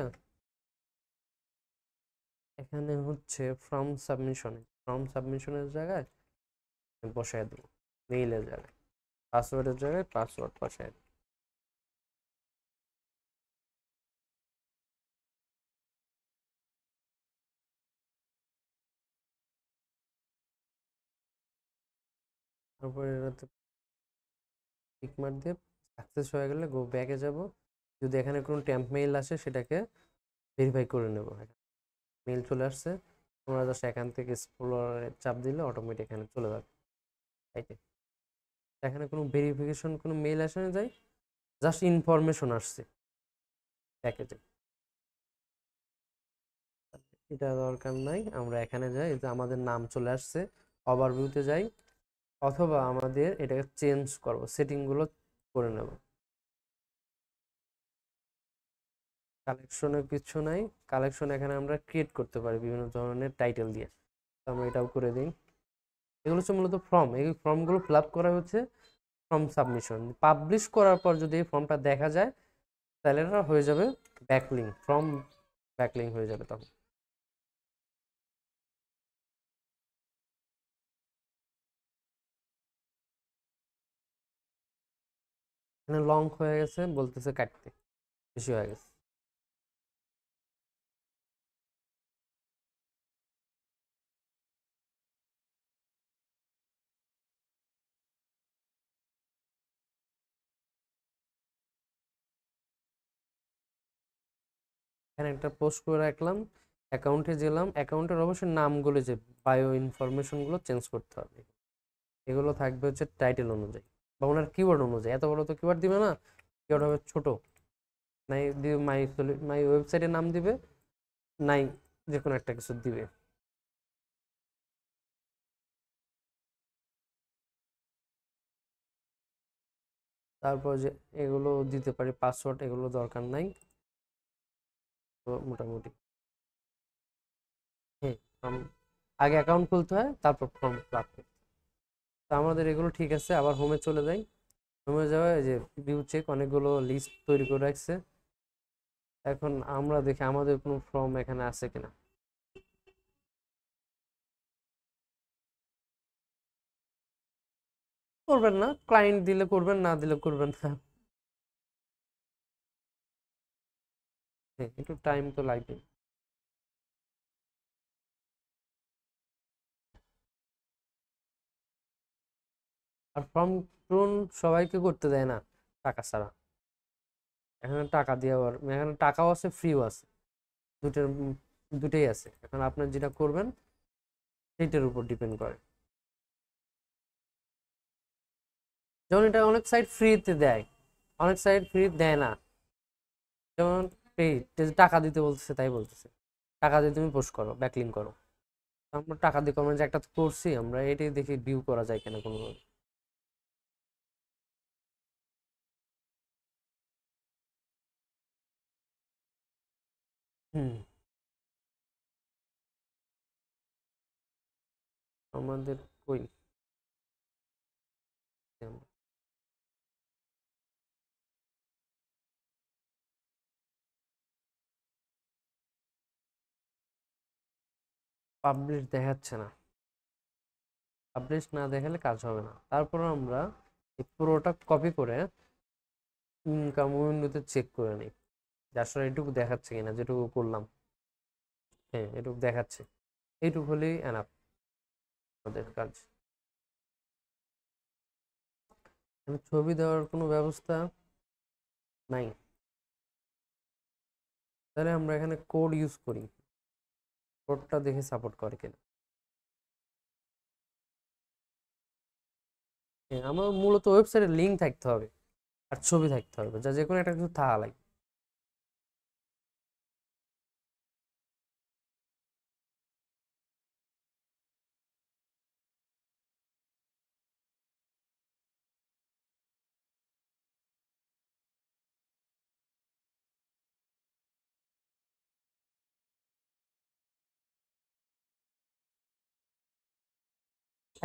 A: এখানে হচ্ছে ফর্ম সাবমিশনের জায়গায় বসায় দেবো, মেইলের জায়গায়, পাসওয়ার্ডের জায়গায় পাসওয়ার্ড বসায় দেবো। তারপরে এটাতে টিক মার্ক দিয়ে সাকসেস হয়ে গেলে গো ব্যাকে যাব। যদি এখানে কোনো টেম্প মেইল আসে সেটাকে ভেরিফাই করে নেব। মেইল চলে আসছে, তোমরা জাস্ট এখান থেকে এক্সপ্লোরারে চাপ দিলে অটোমেটিক এখানে চলে যাবে। রাইটে, এখানে কোনো ভেরিফিকেশন কোনো মেইল আসে না, যাই জাস্ট ইনফরমেশন আসছে প্যাকেজে, এটা দরকার নাই। আমরা এখানে যাই, এই যে আমাদের নাম চলে আসছে, ওভারভিউতে যাই, অথবা আমাদের এটাকে চেঞ্জ করব, সেটিংগুলো করে নেব। কালেকশনের কিছু নাই, কালেকশন এখানে আমরা ক্রিয়েট করতে পারি বিভিন্ন ধরনের টাইটেল দিয়ে, তো আমরা এটাও করে দিই। এগুলো হচ্ছে মূলত ফর্ম, এই ফর্মগুলো ফিল আপ করা হচ্ছে ফর্ম সাবমিশন। পাবলিশ করার পর যদি এই ফর্মটা দেখা যায় তাহলে এটা হয়ে যাবে ব্যাকলিং, ফর্ম ব্যাকলিং হয়ে যাবে তখন। এখানে লং হয়ে গেছে বলতেছে কাটতে, বেশি হয়ে গেছে। এখানে একটা পোস্ট করে রাখলাম, অ্যাকাউন্টে গেলাম, অ্যাকাউন্টের অবশ্যই নামগুলো যে বায়ো ইনফরমেশনগুলো চেঞ্জ করতে হবে। এগুলো থাকবে হচ্ছে টাইটেল অনুযায়ী বা ওনার কিওয়ার্ড অনুযায়ী। এত বড় তো কিওয়ার্ড দিবে না, কিওয়ার্ড হবে ছোট। নাই দিয়ে মাই মাই ওয়েবসাইটের নাম দিবে, নাই যে কোনো একটা কিছু দিবে। তারপর যে এগুলো দিতে পারি, পাসওয়ার্ড এগুলো দরকার নাই, তো মোটামুটি। হ্যাঁ, আগে অ্যাকাউন্ট খুলতে হয়, তারপর ফর্ম ফিল আপ করতে হয়। তো আমাদের এগুলো ঠিক আছে, আবার হোমে চলে যাই। হোমে যাওয়া, এই যে ভিউ চেক, অনেকগুলো লিস্ট তৈরি করে রাখছে। এখন আমরা দেখি আমাদের কোনো ফর্ম এখানে আছে কিনা। করবেন না, ক্লায়েন্ট দিলে করবেন, না দিলে করবেন না। হ্যাঁ, একটু টাইম তো লাগবে। আর ফর্ম পূরণ সবাইকে করতে দেয় না টাকা ছাড়া। এখানে টাকা দিয়ে, আবার এখানে টাকাও আছে, ফ্রিও আছে, দুটোর দুটোই আছে। এখন আপনার যেটা করবেন সেইটার উপর ডিপেন্ড করে। যেমন এটা অনেক সাইট ফ্রিতে দেয়, অনেক সাইট ফ্রি দেয় না। যেমন পেইড, টাকা দিতে বলতেছে, তাই বলতেছে টাকা দিয়ে তুমি পোস্ট করো, ব্যাকলিং করো। আমরা টাকা দিয়ে করবো, যে একটা তো করছি আমরা, এটাই দেখি ভিউ করা যায় কিনা কোনো। হুম, আমাদের কই পাবলিশ দেখাচ্ছে না, পাবলিশ না দেখালে কাজ হবে না। তারপর আমরা এই পুরোটা কপি করে ইনকাম উইন্ডোতে চেক করে নিই যে আসলে এটুকু দেখাচ্ছে কিনা, যেটুকু করলাম। হ্যাঁ, এটুকু দেখাচ্ছে, এইটুকু হলেই এনাফ আমাদের কাজ। ছবি দেওয়ার কোনো ব্যবস্থা নাই, তাহলে আমরা এখানে কোড ইউজ করি, কোডটা দেখে সাপোর্ট করে কিনা। হ্যাঁ, আমার মূলত ওয়েবসাইটের লিঙ্ক থাকতে হবে আর ছবি থাকতে হবে, যা যে কোনো একটা কিছু থাকা লাগে।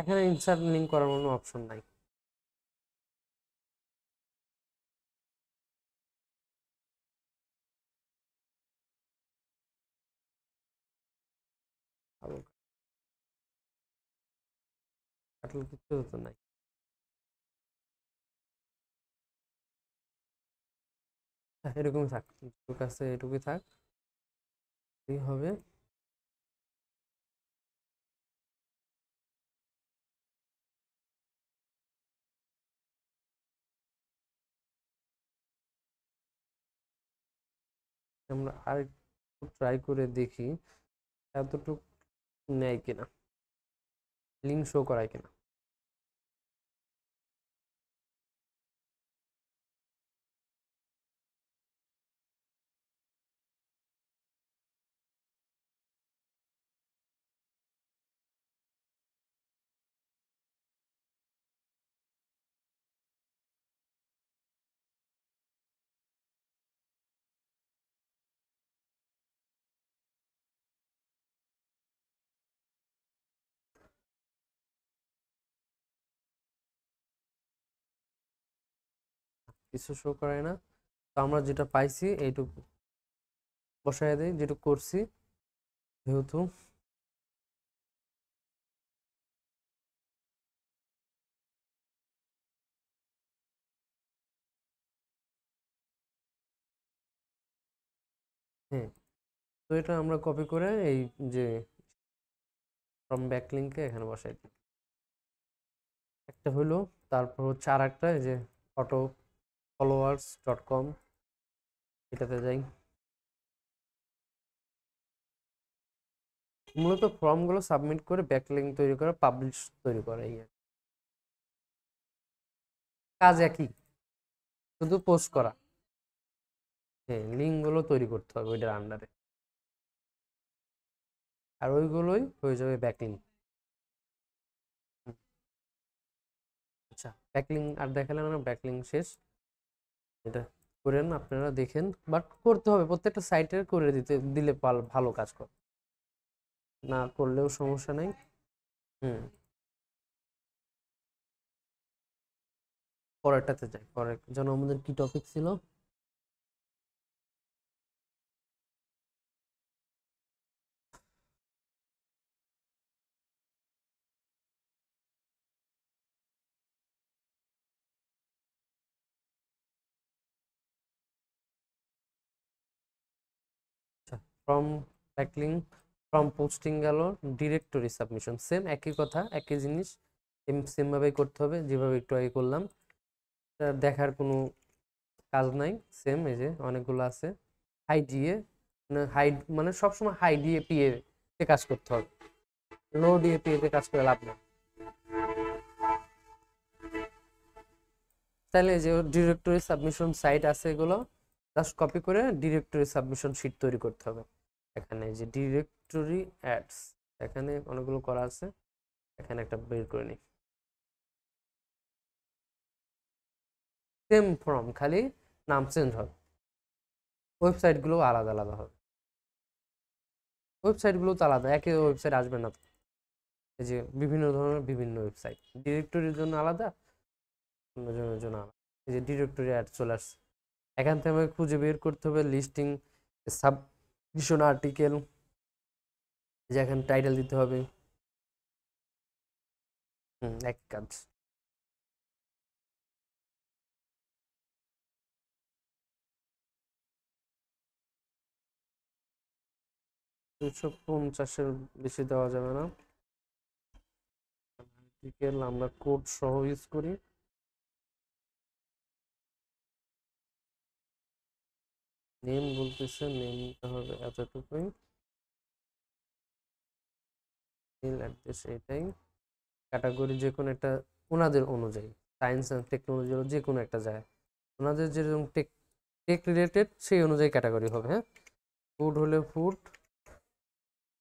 A: এখানে ইনসার্ট লিঙ্ক করার কোনো অপশন নাই। আবার কাটলে কিছু হতো নাই। এরকমই থাক, তোর কাছে এটুকুই থাক, এই হবে। আমরা আর ট্রাই করে দেখি এতটুকু নেয় কিনা, লিঙ্ক শো করায় কিনা। কিছু শো করায় না। তো আমরা যেটা পাইছি এইটুকু বসায় দিই, যেটুকু করছি যেহেতু। হ্যাঁ, তো এটা আমরা কপি করে এই যে ফ্রম ব্যাকলিংকে এখানে বসাই দিই। একটা হলো, তারপর হচ্ছে আর একটা এই যে অটো followers.com, এটাতে যাই। মূলত ফর্মগুলো সাবমিট করে ব্যাকলিংক তৈরি করে পাবলিশ তৈরি করে, এই আর কি। কাজ একই, শুধু পোস্ট করা। হ্যাঁ, লিঙ্ক গুলো তৈরি করতে হবে ওইটার আন্ডারে, আর ওইগুলোই হয়ে যাবে ব্যাকলিংক। আচ্ছা, ব্যাকলিংক আর দেখালাম না, ব্যাকলিংক শেষ। এটা করেন, আপনারা দেখেন, বাট করতে হবে প্রত্যেকটা সাইটের করে দিতে দিলে ভালো কাজ করে, না করলেও সমস্যা নেই। হুম, পরেরটাতে যাই। পরের যেন আমাদের কি টপিক ছিল? আচ্ছা, ফ্রম ব্যাকলিংক, ফ্রম পোস্টিং গেল, ডিরেক্টরি সাবমিশন সেম একই কথা, একই জিনিস, সেম ভাবেই করতে হবে যেভাবে একটু আগে করলাম। এটা দেখার কোনো কাজ নাই, সেম এই যে অনেকগুলো আছে। হাই ডিএ, হাই মানে সবসময় হাই ডিএপিএ তে কাজ করতে হবে, লো ডিএপিএ তে কাজ করে লাভ নেই। তাহলে এই যে ডিরেক্টরি সাবমিশন সাইট আছে, এগুলো জাস্ট কপি করে ডিরেক্টরি সাবমিশন শিট তৈরি করতে হবে। এখানে এই যে ডিরেক্টরি অ্যাডস, এখানে অনেকগুলো করা আছে, এখানে একটা বের করে নিই। সেম ফর্ম, খালি নাম চেঞ্জ হবে, ওয়েবসাইটগুলো আলাদা আলাদা হবে। ওয়েবসাইটগুলো তো আলাদা, একই ওয়েবসাইট আসবে না তো। এই যে বিভিন্ন ধরনের বিভিন্ন ওয়েবসাইট, ডিরেক্টরির জন্য আলাদা, অন্যজনের জন্য আলাদা। এই যে ডিরেক্টরি অ্যাড চলে আসছে, এখান থেকে আমাকে খুঁজে বের করতে হবে লিস্টিং, সাবমিশন আর্টিকেল, যে এখানে টাইটেল দিতে হবে। এক কাজ। 250-এর বেশি দেওয়া যাবে না। আর্টিকেল আমরা কোড সহ ইউজ করি। নেম বলতেছে, নেমটা হবে এতটুকুই, মেল অ্যাড্রেস এটাই, ক্যাটাগরি যে কোনো একটা ওনাদের অনুযায়ী, সায়েন্স অ্যান্ড টেকনোলজি যে কোনো একটা যায়, ওনাদের যেরকম টেক টেক রিলেটেড সেই অনুযায়ী ক্যাটাগরি হবে। হ্যাঁ, ফুড হলে ফুড,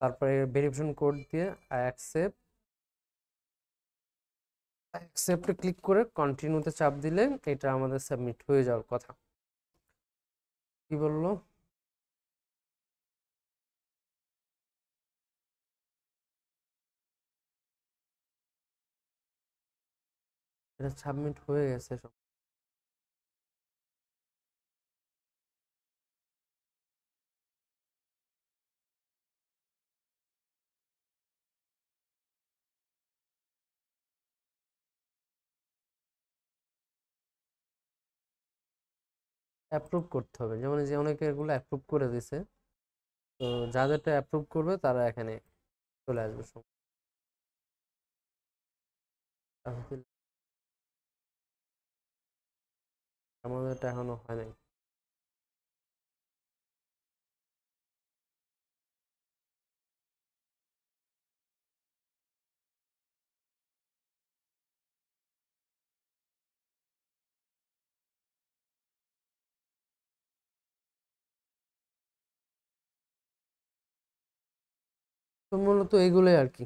A: তারপরে ভেরিফিকেশন কোড দিয়ে অ্যাকসেপ্ট, অ্যাকসেপ্টে ক্লিক করে কন্টিনিউতে চাপ দিলে এটা আমাদের সাবমিট হয়ে যাওয়ার কথা। কি বললো? এটা সাবমিট হয়ে গেছে সব। অ্যাপ্রুভ করতে হবে, যেমন এই যে অনেকে এগুলো অ্যাপ্রুভ করে দিছে, তো যাদেরটা অ্যাপ্রুভ করবে তারা এখানে চলে আসবে সব। আমাদেরটা এখনো হয় নাই। তো মূলত এগুলোই আর কি।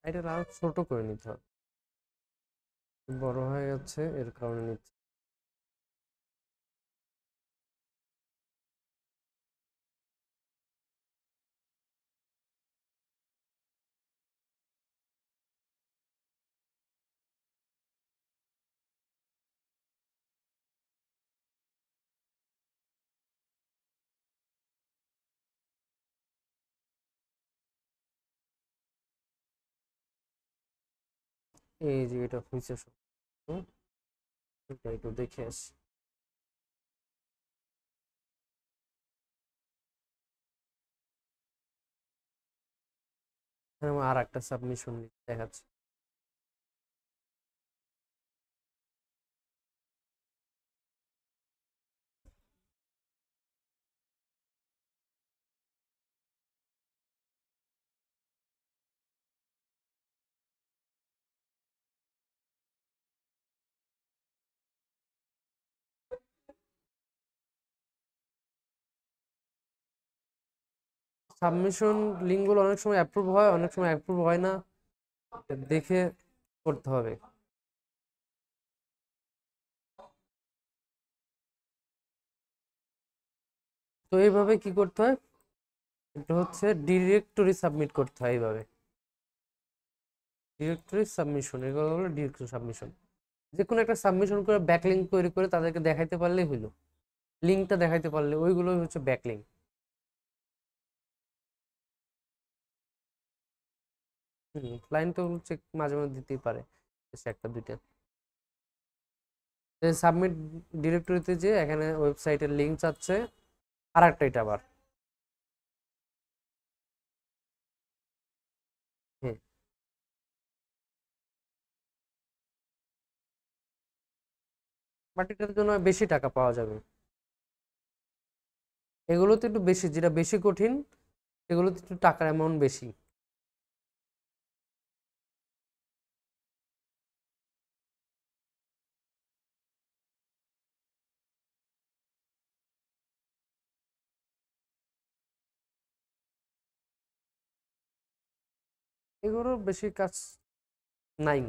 A: এটা আরো ছোট করে নিতে হবে, বড় হয়ে যাচ্ছে এর কারণে নিচ্ছে। এই যে এটা হয়েছে সব। হুম, এটা একটু দেখে আসি। এখানে আমার আর একটা সাবমিশন দেখাচ্ছে। সাবমিশন লিঙ্কগুলো অনেক সময় অ্যাপ্রুভ হয়, অনেক সময় অ্যাপ্রুভ হয় না, দেখে করতে হবে। তো এইভাবে কি করতে হয়, এটা হচ্ছে ডিরেক্টরি সাবমিট করতে হয় এইভাবে। ডিরেক্টরি সাবমিশন, এগুলো হলো ডিরেক্টরি সাবমিশন। যে কোনো একটা সাবমিশন করে ব্যাকলিঙ্ক তৈরি করে তাদেরকে দেখাইতে পারলেই হইলো, লিঙ্কটা দেখাইতে পারলে ওইগুলোই হচ্ছে ব্যাকলিঙ্ক। ক্লায়েন্ট তো চেক মাঝে মাঝে দিতেই পারে, এসে একটা দুইটা। সাবমিট ডিরেক্টরিতে যে এখানে ওয়েবসাইটের লিঙ্ক চাচ্ছে, আর একটা এটা আবার। হ্যাঁ, বাট এটার জন্য বেশি টাকা পাওয়া যাবে। এগুলোতে একটু বেশি, যেটা বেশি কঠিন এগুলোতে একটু টাকার অ্যামাউন্ট বেশি। এগুলোর বেশি কাজ নাই,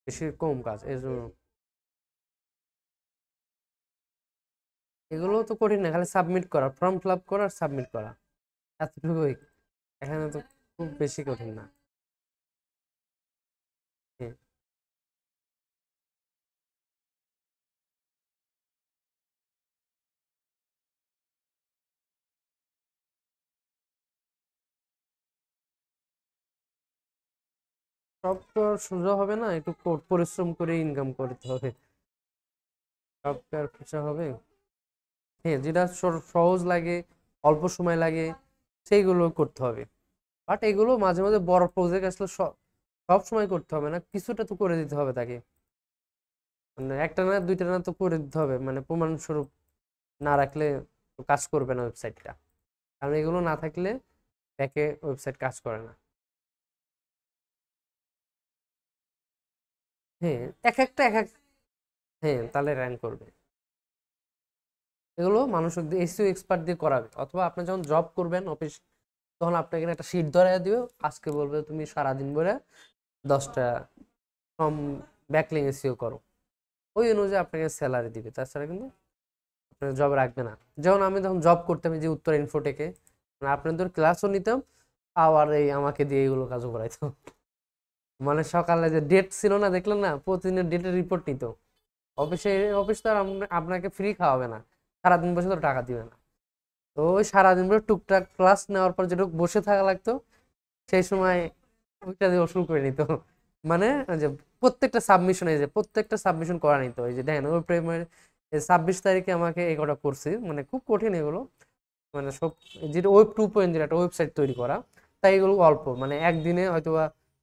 A: বেশি কম কাজ এর জন্য। এগুলো তো কঠিন না, খালি সাবমিট করা, ফর্ম ফিল আপ করা আর সাবমিট করা, এতটুকুই। এখানে তো খুব বেশি কঠিন না। হ্যাঁ, সব তো আর সোজা হবে না, একটু পরিশ্রম করে ইনকাম করতে হবে। সব কি আর সোজা হবে? হ্যাঁ, যেটা সহজ লাগে, অল্প সময় লাগে, সেইগুলো করতে হবে। বাট এগুলো মাঝে মাঝে বড় প্রজেক্ট আসলে সব সময় করতে হবে না, কিছুটা তো করে দিতে হবে তাকে। মানে একটা না দুইটা না তো করে দিতে হবে, মানে প্রমাণস্বরূপ না রাখলে তো কাজ করবে না ওয়েবসাইটটা। কারণ এগুলো না থাকলে ব্যাকে ওয়েবসাইট কাজ করে না। হ্যাঁ, এক একটা এক এক, হ্যাঁ তাহলে র্যাঙ্ক করবে। এগুলো মানুষ এসইও এক্সপার্ট দিয়ে করাবে, অথবা আপনি যখন জব করবেন অফিস, তখন আপনাকে একটা শিট ধরাই দিবে, আজকে বলবে তুমি সারাদিন ধরে 10টা ফর্ম ব্যাকলিং এসইও করো, ওই অনুযায়ী আপনাকে স্যালারি দিবে, তাছাড়া কিন্তু আপনার জব রাখবে না। যেমন আমি তখন জব করতাম এই যে উত্তর ইনফোটেকে, মানে আপনাদের ক্লাসও নিতাম, আবার এই আমাকে দিয়ে এইগুলো কাজও করাইতো। মানে সকালে যে ডেট ছিল না, দেখলেন না, প্রতিদিনের ডেটের রিপোর্ট নিত অফিসে। অফিস তো আর আপনাকে ফ্রি খাওয়াবে না, সারাদিন বসে তো টাকা দিবে না। তো ওই সারাদিন ধরে টুকটাক ক্লাস নেওয়ার পর যেটুকু বসে থাকা লাগতো, সেই সময় ওইটা দিয়ে ওসুল করে নিত। মানে ওই যে প্রত্যেকটা সাবমিশনে, যে প্রত্যেকটা সাবমিশন করা নিত, এই যে দেখেন ওই প্রেমের 26 তারিখে আমাকে এই কটা করছি, মানে খুব কঠিন এগুলো। মানে সব, যেটা ওয়েব 2.0 একটা ওয়েবসাইট তৈরি করা, তাই এগুলো অল্প, মানে একদিনে হয়তো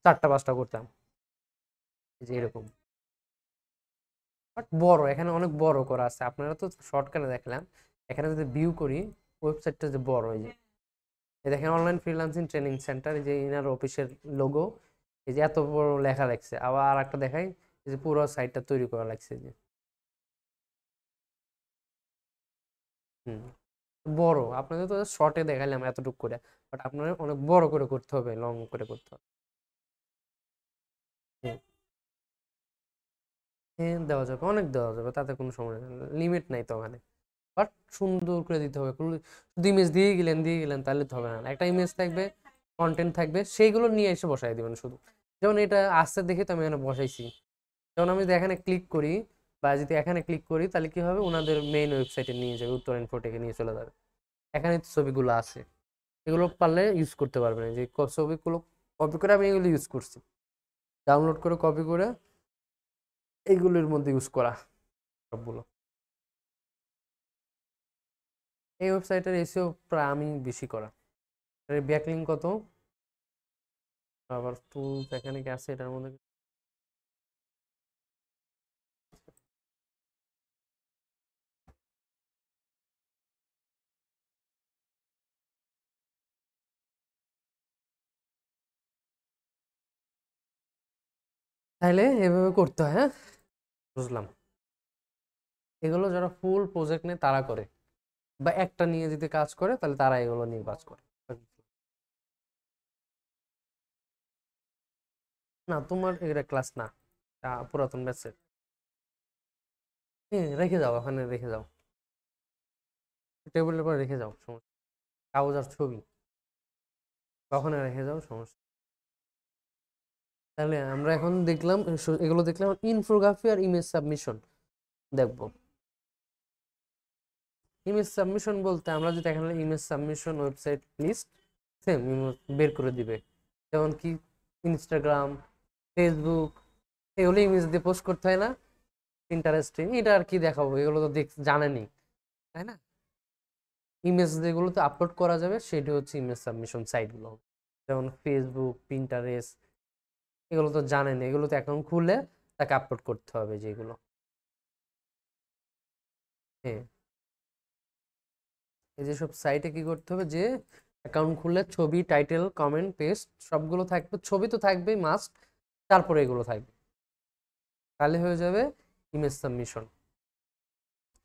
A: 4টা 5টা করতাম, এই যে এরকম। বাট বড়, এখানে অনেক বড় করা আছে, আপনারা তো শর্টকাটে দেখলাম। এখানে যদি ভিউ করি ওয়েবসাইটটা যে বড়, এই যে এই দেখেন অনলাইন ফ্রিল্যান্সিং ট্রেনিং সেন্টার, এই যে ইনার অফিসের লোগো, এই যে এত বড় লেখা লাগছে। আবার আর একটা দেখাই, এই যে পুরো সাইটটা তৈরি করা লাগছে যে। হুম, বড়। আপনাদের তো শর্টে দেখাইলাম এতটুকু করে, বাট আপনার অনেক বড় করে করতে হবে, লং করে করতে হবে। হুম, হ্যাঁ, দেওয়া যাবে, অনেক দেওয়া যাবে, তাতে কোনো সমস্যা নেই, লিমিট নাই তো ওখানে। বাট সুন্দর করে দিতে হবে, শুধু ইমেজ দিয়ে গেলেন তাহলে তো হবে না। একটা ইমেজ থাকবে, কন্টেন্ট থাকবে, সেইগুলো নিয়ে এসে বসাই দিবেন শুধু। যেমন এটা আসছে দেখে তো আমি এখানে বসাইছি। যেমন আমি যদি এখানে ক্লিক করি, বা যদি এখানে ক্লিক করি, তাহলে কি হবে, ওনাদের মেইন ওয়েবসাইটে নিয়ে যাবে, উত্তর ইনফোটেকে নিয়ে চলে যাবে। এখানে তো ছবিগুলো আছে, এগুলো পারলে ইউজ করতে পারবেন। এই যে ছবিগুলো কপি করে আমি এগুলো ইউজ করছি, ডাউনলোড করে কপি করে এইগুলোর মধ্যে ইউজ করা সবগুলো। এই ওয়েবসাইটের এসিও প্রায় আমি বেশি করা। এর ব্যাকলিং কত, আবার টুলস এখানে কি আছে এটার মধ্যে? তাহলে এভাবে করতে হয়, হ্যাঁ, বুঝলাম। এগুলো যারা ফুল প্রজেক্ট নেয় তারা করে, বা একটা নিয়ে যদি কাজ করে তাহলে তারা এগুলো নিয়ে কাজ করে। না, তোমার এটা ক্লাস না, পুরাতন ব্যাচের। হ্যাঁ, রেখে যাও, ওখানে রেখে যাও, টেবিলের পর রেখে যাও, সমস্যা, কাগজ আর ছবি ওখানে রেখে যাও, সমস্যা। তাহলে আমরা এখন দেখলাম, এগুলো দেখলাম, ইনফোগ্রাফি আর ইমেজ সাবমিশন দেখবো। ইমেজ সাবমিশন বলতে আমরা যদি এখানে image submission website list, same বের করে দিবে। যেমন কি ইনস্টাগ্রাম, ফেসবুক, এগুলো ইমেজ দিয়ে পোস্ট করতে হয় না? ইন্টারেস্টিং, এটা আর কি দেখাবো, এগুলো তো জানেনি, তাই না? ইমেজ যেগুলোতে আপলোড করা যাবে সেটা হচ্ছে ইমেজ সাবমিশন সাইটগুলো, যেমন ফেসবুক, পিন্টারেস্ট, এগুলো তো জানেন, এগুলো তো অ্যাকাউন্ট খুলে তাকে আপলোড করতে হবে যেগুলো। হ্যাঁ, এই যে সব সাইটে কি করতে হবে, যে অ্যাকাউন্ট খুলে ছবি, টাইটেল, কমেন্ট, পেস্ট সবগুলো থাকবে, ছবি তো থাকবেই মাস্ট, তারপরে এগুলো থাকবে, তাহলে হয়ে যাবে ইমেজ সাবমিশন।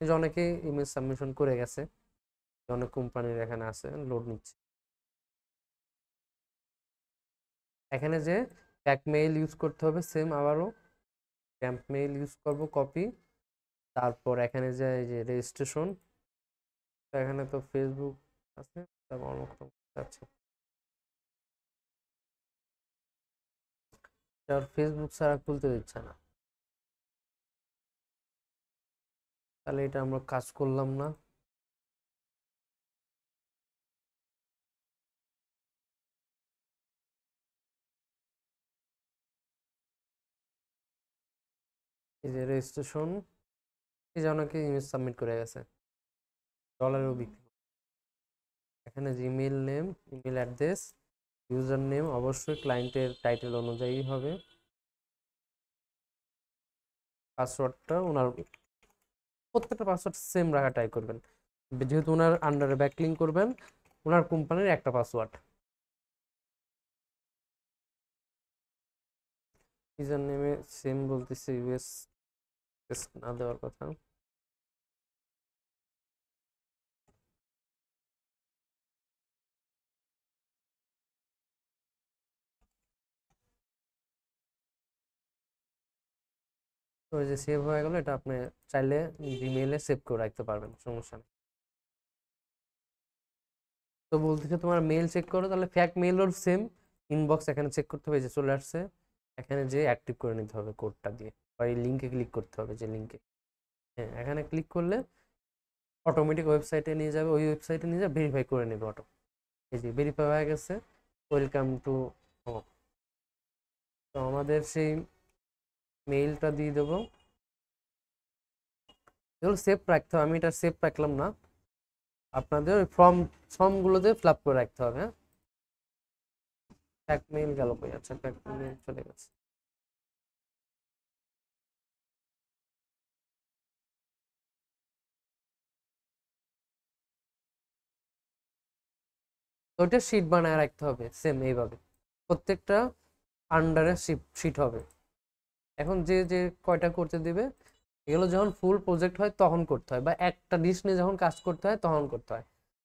A: এই যে অনেকে ইমেজ সাবমিশন করে গেছে, অনেক কোম্পানির এখানে আছে, লোড নিচ্ছে। এখানে যে ব্যাক মেইল ইউজ করতে হবে, সেম আবারও ট্যাম্প মেইল ইউজ করব, কপি। তারপর এখানে যে এই যে রেজিস্ট্রেশন, এখানে তো ফেসবুক আছে, তারপর অন্য কোথাও আছে, আর ফেসবুক ছাড়া খুলতে দিচ্ছে না, তাহলে এটা আমরা কাজ করলাম না। এই যে রেজিস্ট্রেশন, এই যে অনেকে ইমেজ সাবমিট করে গেছে, ডলারেও বিক্রি। এখানে Gmail name, email address, user name অবশ্যই ক্লায়েন্টের টাইটেল অনুযায়ী হবে, পাসওয়ার্ডটা ওনার, প্রত্যেকটা পাসওয়ার্ড সেম রাখা ট্রাই করবেন, যেহেতু ওনার আন্ডারে ব্যাকলিং করবেন, ওনার কোম্পানির একটা পাসওয়ার্ড। ইউজার নেমে সেম বলতেছে, ইউএস না দেওয়ার কথা। তো ওই যে সেভ হয়ে গেল, এটা আপনি চাইলে জিমেইলে সেভ করে রাখতে পারবেন, সমস্যা নেই। তো বলতেছে তোমার মেইল চেক করো, তাহলে ফ্যাক মেইলও সেম, ইনবক্স এখানে চেক করতে হবে, যে চলে আসছে, এখানে যে অ্যাক্টিভ করে নিতে হবে কোডটা দিয়ে, বা এই লিঙ্কে ক্লিক করতে হবে, যে লিঙ্কে, হ্যাঁ, এখানে ক্লিক করলে অটোমেটিক ওয়েবসাইটে নিয়ে যাবে, ওই ওয়েবসাইটে নিয়ে যাবে, ভেরিফাই করে নেবে অটো। এই যে ভেরিফাই হয়ে গেছে, ওয়েলকাম টু। তো আমাদের সেই মেইলটা দিয়ে দেবো, এগুলো সেভ রাখতে হবে, আমি এটা সেভ রাখলাম না, আপনাদের ওই ফর্মগুলোতে ফিল আপ করে রাখতে হবে, হ্যাঁ। এক মেইল গেল কই? আচ্ছা, এক মেইল চলে গেছে। তো ওইটা শিট বানায় রাখতে হবে সেম এইভাবে, প্রত্যেকটা আন্ডারে শিট হবে। এখন যে যে কয়টা করতে দিবে, এগুলো যখন ফুল প্রজেক্ট হয় তখন করতে হয়, বা একটা ডিশ নিয়ে যখন কাজ করতে হয় তখন করতে হয়।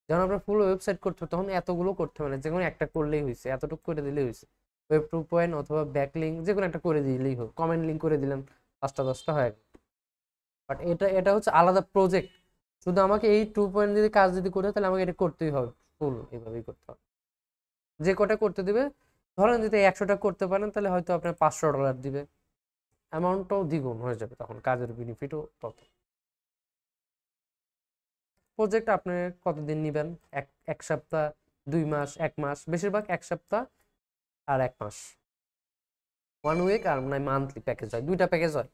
A: যখন আপনার ফুল ওয়েবসাইট করতে হয় তখন এতগুলো করতে হবে না, যে কোনো একটা করলেই হয়েছে, এতটুকু করে দিলেই হয়েছে। ওয়েব 2 অথবা ব্যাক লিঙ্ক যে কোনো একটা করে দিলেই হোক, কমেন্ট লিঙ্ক করে দিলেন, 5টা 10টা হয়। বাট এটা এটা হচ্ছে আলাদা প্রজেক্ট। শুধু আমাকে এই 2 যদি কাজ যদি করতে হয়, তাহলে আমাকে এটা করতেই হবে, ফুল এইভাবেই করতে হবে। যে কটা করতে দিবে, ধরেন যদি 100টা করতে পারেন, তাহলে হয়তো আপনার $500 দিবে, অ্যামাউন্টটাও দ্বিগুণ হয়ে যাবে, তখন কাজের বেনিফিটও তত। প্রজেক্ট আপনি কতদিন নেবেন? এক এক সপ্তাহ, 2 মাস, 1 মাস, বেশিরভাগ 1 সপ্তাহ আর 1 মাস, 1 উইক, আর মানে মান্থলি প্যাকেজ হয়, 2টা প্যাকেজ হয়,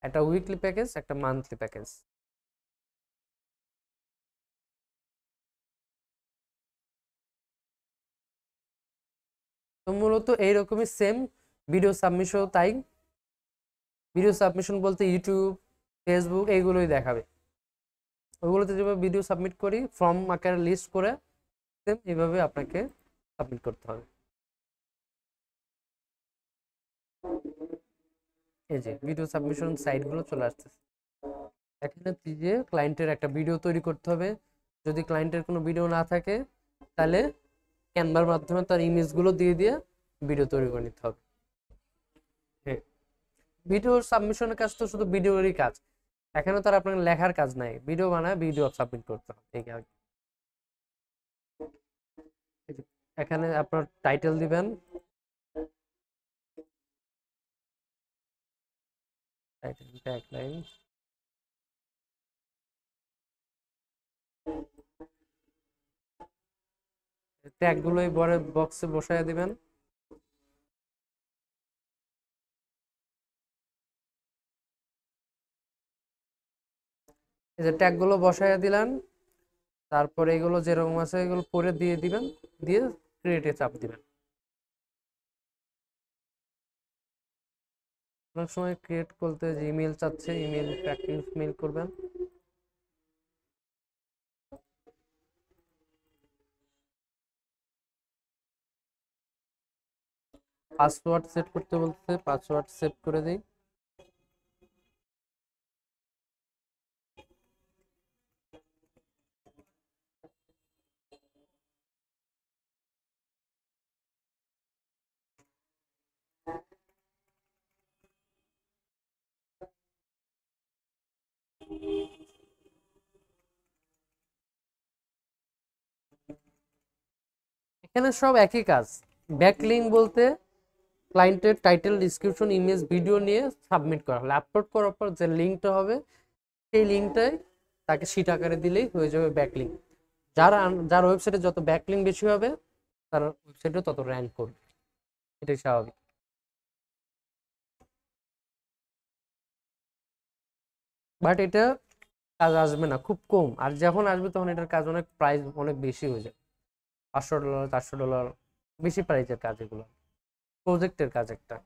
A: একটা উইকলি প্যাকেজ, একটা মান্থলি প্যাকেজ। তো মূলত এইরকমই সেম, ভিডিও সাবমিশন তাই। ভিডিও সাবমিশন বলতে ইউটিউব, ফেসবুক এইগুলোই দেখাবে। ওইগুলোতে যেভাবে ভিডিও সাবমিট করি, ফর্ম আকারে লিস্ট করে, সেম এইভাবে আপনাকে সাবমিট করতে হবে। এই যে ভিডিও সাবমিশন সাইটগুলো চলে আসতেছে এখানে। যে ক্লায়েন্টের একটা ভিডিও তৈরি করতে হবে, যদি ক্লায়েন্টের কোনো ভিডিও না থাকে, তাহলে ক্যানভার মাধ্যমে তার ইমেজগুলো দিয়ে দিয়ে ভিডিও তৈরি করে নিতে হবে। হ্যাঁ, ভিডিও সাবমিশনের কাজ তো শুধু ভিডিওরই কাজ, এখানে তো আর আপনার লেখার কাজ নাই, ভিডিও বানায় ভিডিও সাবমিট করতে হবে, এই আর কি। এই যে এখানে আপনার টাইটেল দিবেন, টাইটেল ট্যাগলাইন, ট্যাগগুলোই বড় বক্সে বসায় দিবেন। এই যে ট্যাগগুলো বসায় দিলেন, তারপরে এগুলো যেরকম আছে এগুলো পরে দিয়ে দিবেন, দিয়ে ক্রিয়েটে চাপ দিবেন। অনেক সময় ক্রিয়েট করতে যে ইমেল চাচ্ছে, ইমেল প্র্যাকটিস মেল করবেন। পাসওয়ার্ড সেট করতে বলতে পাসওয়ার্ড সেট করে দিই। এখানে সব একই কাজ। ব্যাকলিঙ্ক বলতে ক্লায়েন্টের টাইটেল, ডিসক্রিপশন, ইমেজ, ভিডিও নিয়ে সাবমিট করা হলে, আপলোড করার পর যে লিঙ্কটা হবে, সেই লিঙ্কটাই তাকে শিট আকারে দিলেই হয়ে যাবে ব্যাকলিঙ্ক। যার যার ওয়েবসাইটে যত ব্যাকলিঙ্ক বেশি হবে, তার ওয়েবসাইটে তত র্যাঙ্ক করবে, এটাই স্বাভাবিক। বাট এটা কাজ আসবে না, খুব কম, আর যখন আসবে তখন এটার কাজ অনেক প্রাইস অনেক বেশি হয়ে যায়, $500, $400, বেশি প্রাইসের কাজ এগুলো, প্রজেক্টের কাজ একটা।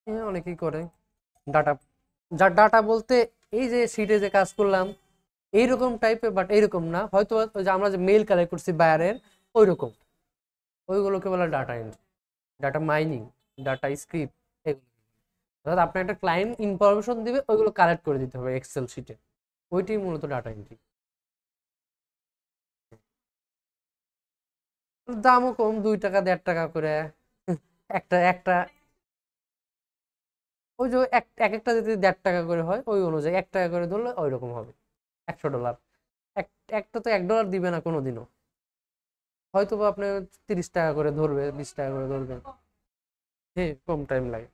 A: হ্যাঁ, অনেকেই করে ডাটা, যার ডাটা বলতে এই যে শিটে যে কাজ করলাম এইরকম টাইপের, বাট এইরকম না, হয়তো ওই যে আমরা যে মেইল কালেক্ট করছি বায়ারের, ওই রকম, ওইগুলোকে বলে data entry, data mining, data script, এগুলো। অর্থাৎ আপনার একটা ক্লায়েন্ট ইনফরমেশন দিবে, ওইগুলো কালেক্ট করে দিতে হবে এক্সেল শিটে, ওইটাই মূলত ডাটা এন্ট্রি। দামও কম, 2 টাকা 1.5 টাকা করে। একটা একটা ওই যে এক একটা যদি 1.5 টাকা করে হয়, ওই অনুযায়ী 1 টাকা করে ধরলে ওই রকম হবে, $100। এক একটা তো $1 দিবে না কোনোদিনও, হয়তো বা আপনার 30 টাকা করে ধরবে, 20 টাকা করে ধরবে। হ্যাঁ, কম টাইম লাগে।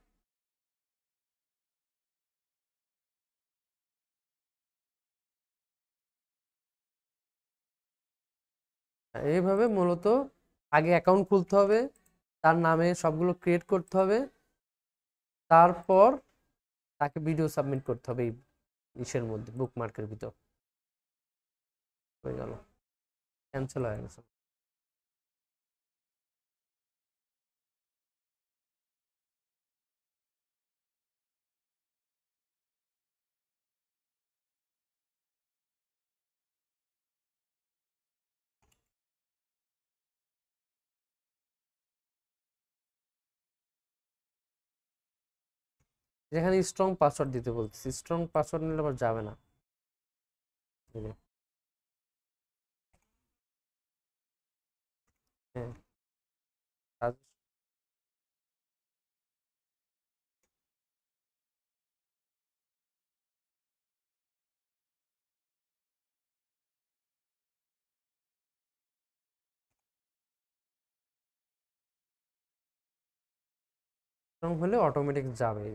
A: এইভাবে মূলত আগে অ্যাকাউন্ট খুলতে হবে, তার নামে সবগুলো ক্রিয়েট করতে হবে, তারপর তাকে ভিডিও সাবমিট করতে হবে এই ইসের মধ্যে, বুকমার্কের ভিতর। হয়ে গেল, ক্যান্সেল হয়ে গেছে। যেখানে স্ট্রং পাসওয়ার্ড দিতে বলতেছি, স্ট্রং পাসওয়ার্ড নিলে আবার যাবে না। হ্যাঁ, স্ট্রং হলে অটোমেটিক যাবে।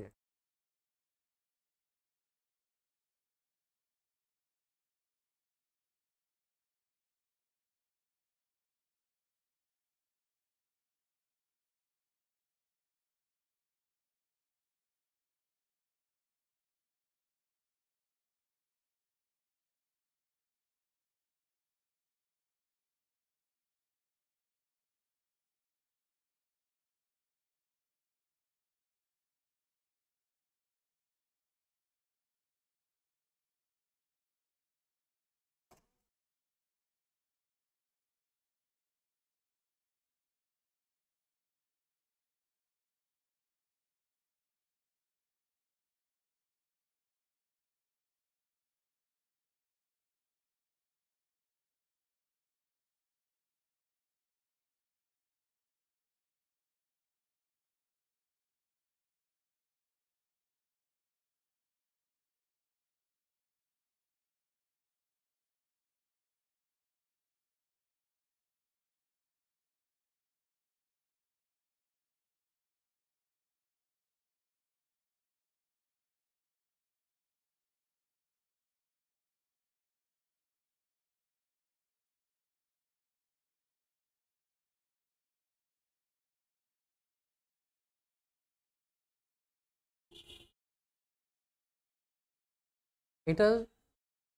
A: এটা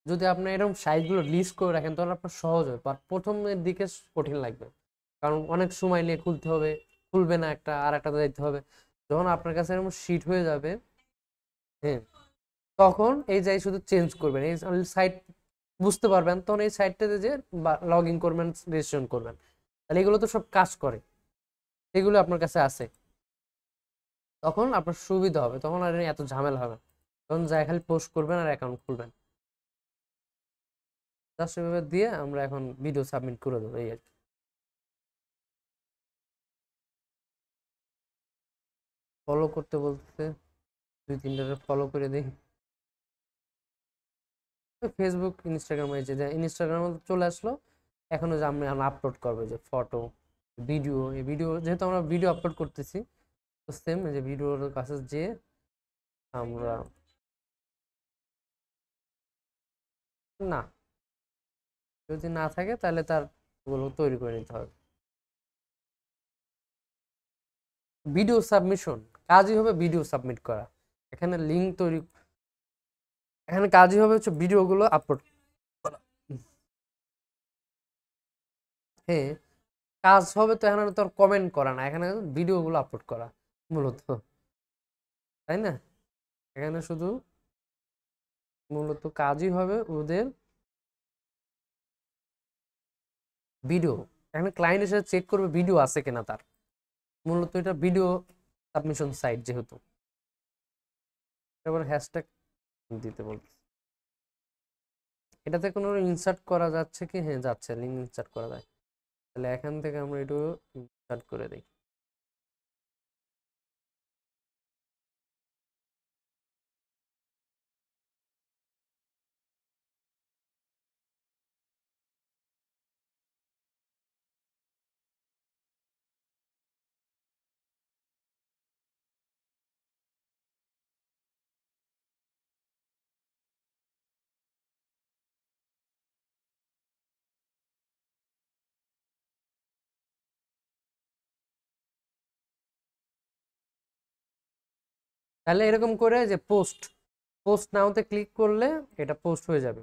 A: যদি আপনি এরকম সাইটগুলো লিস্ট করে রাখেন তাহলে আপনার সহজ হয়, বাট প্রথমের দিকে কঠিন লাগবে, কারণ অনেক সময় নিয়ে খুলতে হবে, খুলবে না একটা আর একটা দিতে হবে। যখন আপনার কাছে এরকম শিট হয়ে যাবে, হ্যাঁ, তখন এই যাই শুধু চেঞ্জ করবেন, এই সাইট বুঝতে পারবেন, তখন এই সাইটটাতে যে লগ ইন করবেন, রেজিস্ট্রেশন করবেন, তাহলে এগুলো তো সব কাজ করে, এগুলো আপনার কাছে আছে, তখন আপনার সুবিধা হবে, তখন আর এত ঝামেলা হবে না। তখন যাই খালি পোস্ট করবেন আর অ্যাকাউন্ট খুলবেন। জাস্ট এভাবে দিয়ে আমরা এখন ভিডিও সাবমিট করে দেবো, এই আর কি। ফলো করতে বলতে দুই তিনটা ফলো করে দিই। ফেসবুক ইনস্টাগ্রাম, এই যে ইনস্টাগ্রামে চলে আসলো। এখন যে আমরা আপলোড করবো যে ফটো ভিডিও, এই ভিডিও যেহেতু আমরা ভিডিও আপলোড করতেছি, তো সেম যে ভিডিওর কাছে যে আমরা, না, যদি না থাকে তাহলে তার ওগুলো তৈরি করে নিতে হবে। ভিডিও সাবমিশন কাজই হবে ভিডিও সাবমিট করা, এখানে লিঙ্ক তৈরি, এখানে কাজই হবে হচ্ছে ভিডিওগুলো আপলোড করা। হ্যাঁ, কাজ হবে তো এখানে তো কমেন্ট করা না, এখানে ভিডিওগুলো আপলোড করা মূলত, তাই না? এখানে শুধু মূলত কাজই হবে ওদের ভিডিও, এখানে ক্লায়েন্ট এসে চেক করবে ভিডিও আছে কিনা তার, মূলত এটা ভিডিও সাবমিশন সাইট যেহেতু। এবার হ্যাশট্যাগ দিতে বলতে, এটাতে কোনো ইনসার্ট করা যাচ্ছে কি? হ্যাঁ যাচ্ছে, লিঙ্ক ইনসার্ট করা যায়। তাহলে এখান থেকে আমরা একটু ইনসার্ট করে দিই। তাহলে এরকম করে যে পোস্ট, পোস্ট নাওতে ক্লিক করলে এটা পোস্ট হয়ে যাবে।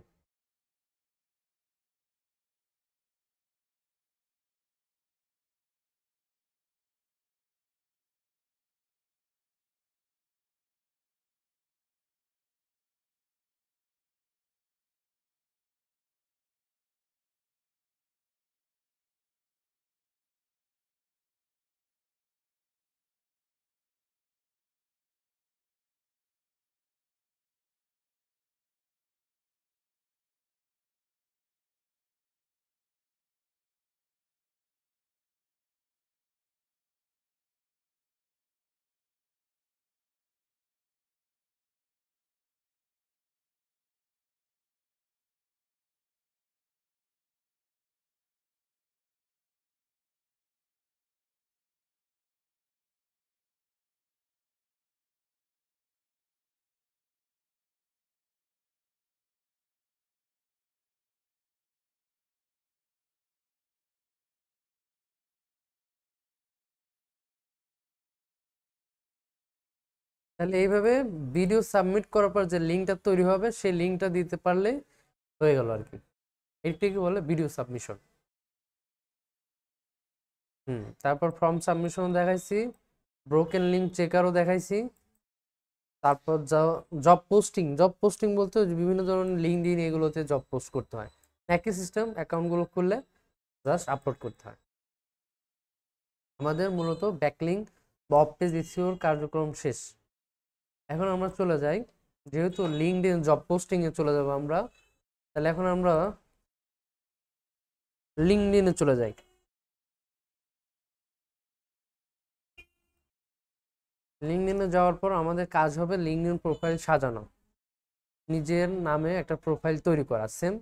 A: তাহলে এইভাবে ভিডিও সাবমিট করার পর যে লিঙ্কটা তৈরি হবে সেই লিঙ্কটা দিতে পারলে হয়ে গেল আর কি। এটাকে বলে ভিডিও সাবমিশন। তারপর ফর্ম সাবমিশন দেখাইছি, ব্রোকেন লিঙ্ক চেকারও দেখাইছি। তারপর জব পোস্টিং, জব পোস্টিং বলতে বিভিন্ন ধরনের লিঙ্কডইন এগুলোতে জব পোস্ট করতে হয়। একই সিস্টেম, অ্যাকাউন্টগুলো খুললে জাস্ট আপলোড করতে হয়। আমাদের মূলত ব্যাকলিঙ্ক বা অফ পেজ এসইওর কার্যক্রম শেষ। এখন আমরা চলে যাই, যেহেতু লিঙ্কডইন জব পোস্টিংয়ে চলে যাব আমরা, তাহলে এখন আমরা লিঙ্কডইনে চলে যাই। লিঙ্কডইনে যাওয়ার পর আমাদের কাজ হবে লিঙ্কডইন প্রোফাইল সাজানো, নিজের নামে একটা প্রোফাইল তৈরি করা। সেম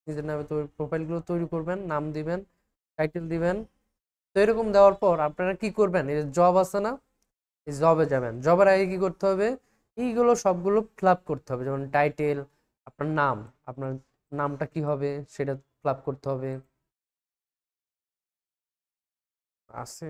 A: নিজের নামে প্রোফাইলগুলো তৈরি করবেন, নাম দিবেন, টাইটেল দিবেন। তো এরকম দেওয়ার পর আপনারা কি করবেন, এই জব আছে না, এই জবে যাবেন। জবের আগে কি করতে হবে, এইগুলো সবগুলো ফিল আপ করতে হবে। যেমন টাইটেল, আপনার নাম, আপনার নামটা কি হবে সেটা ফিল আপ করতে হবে। আছে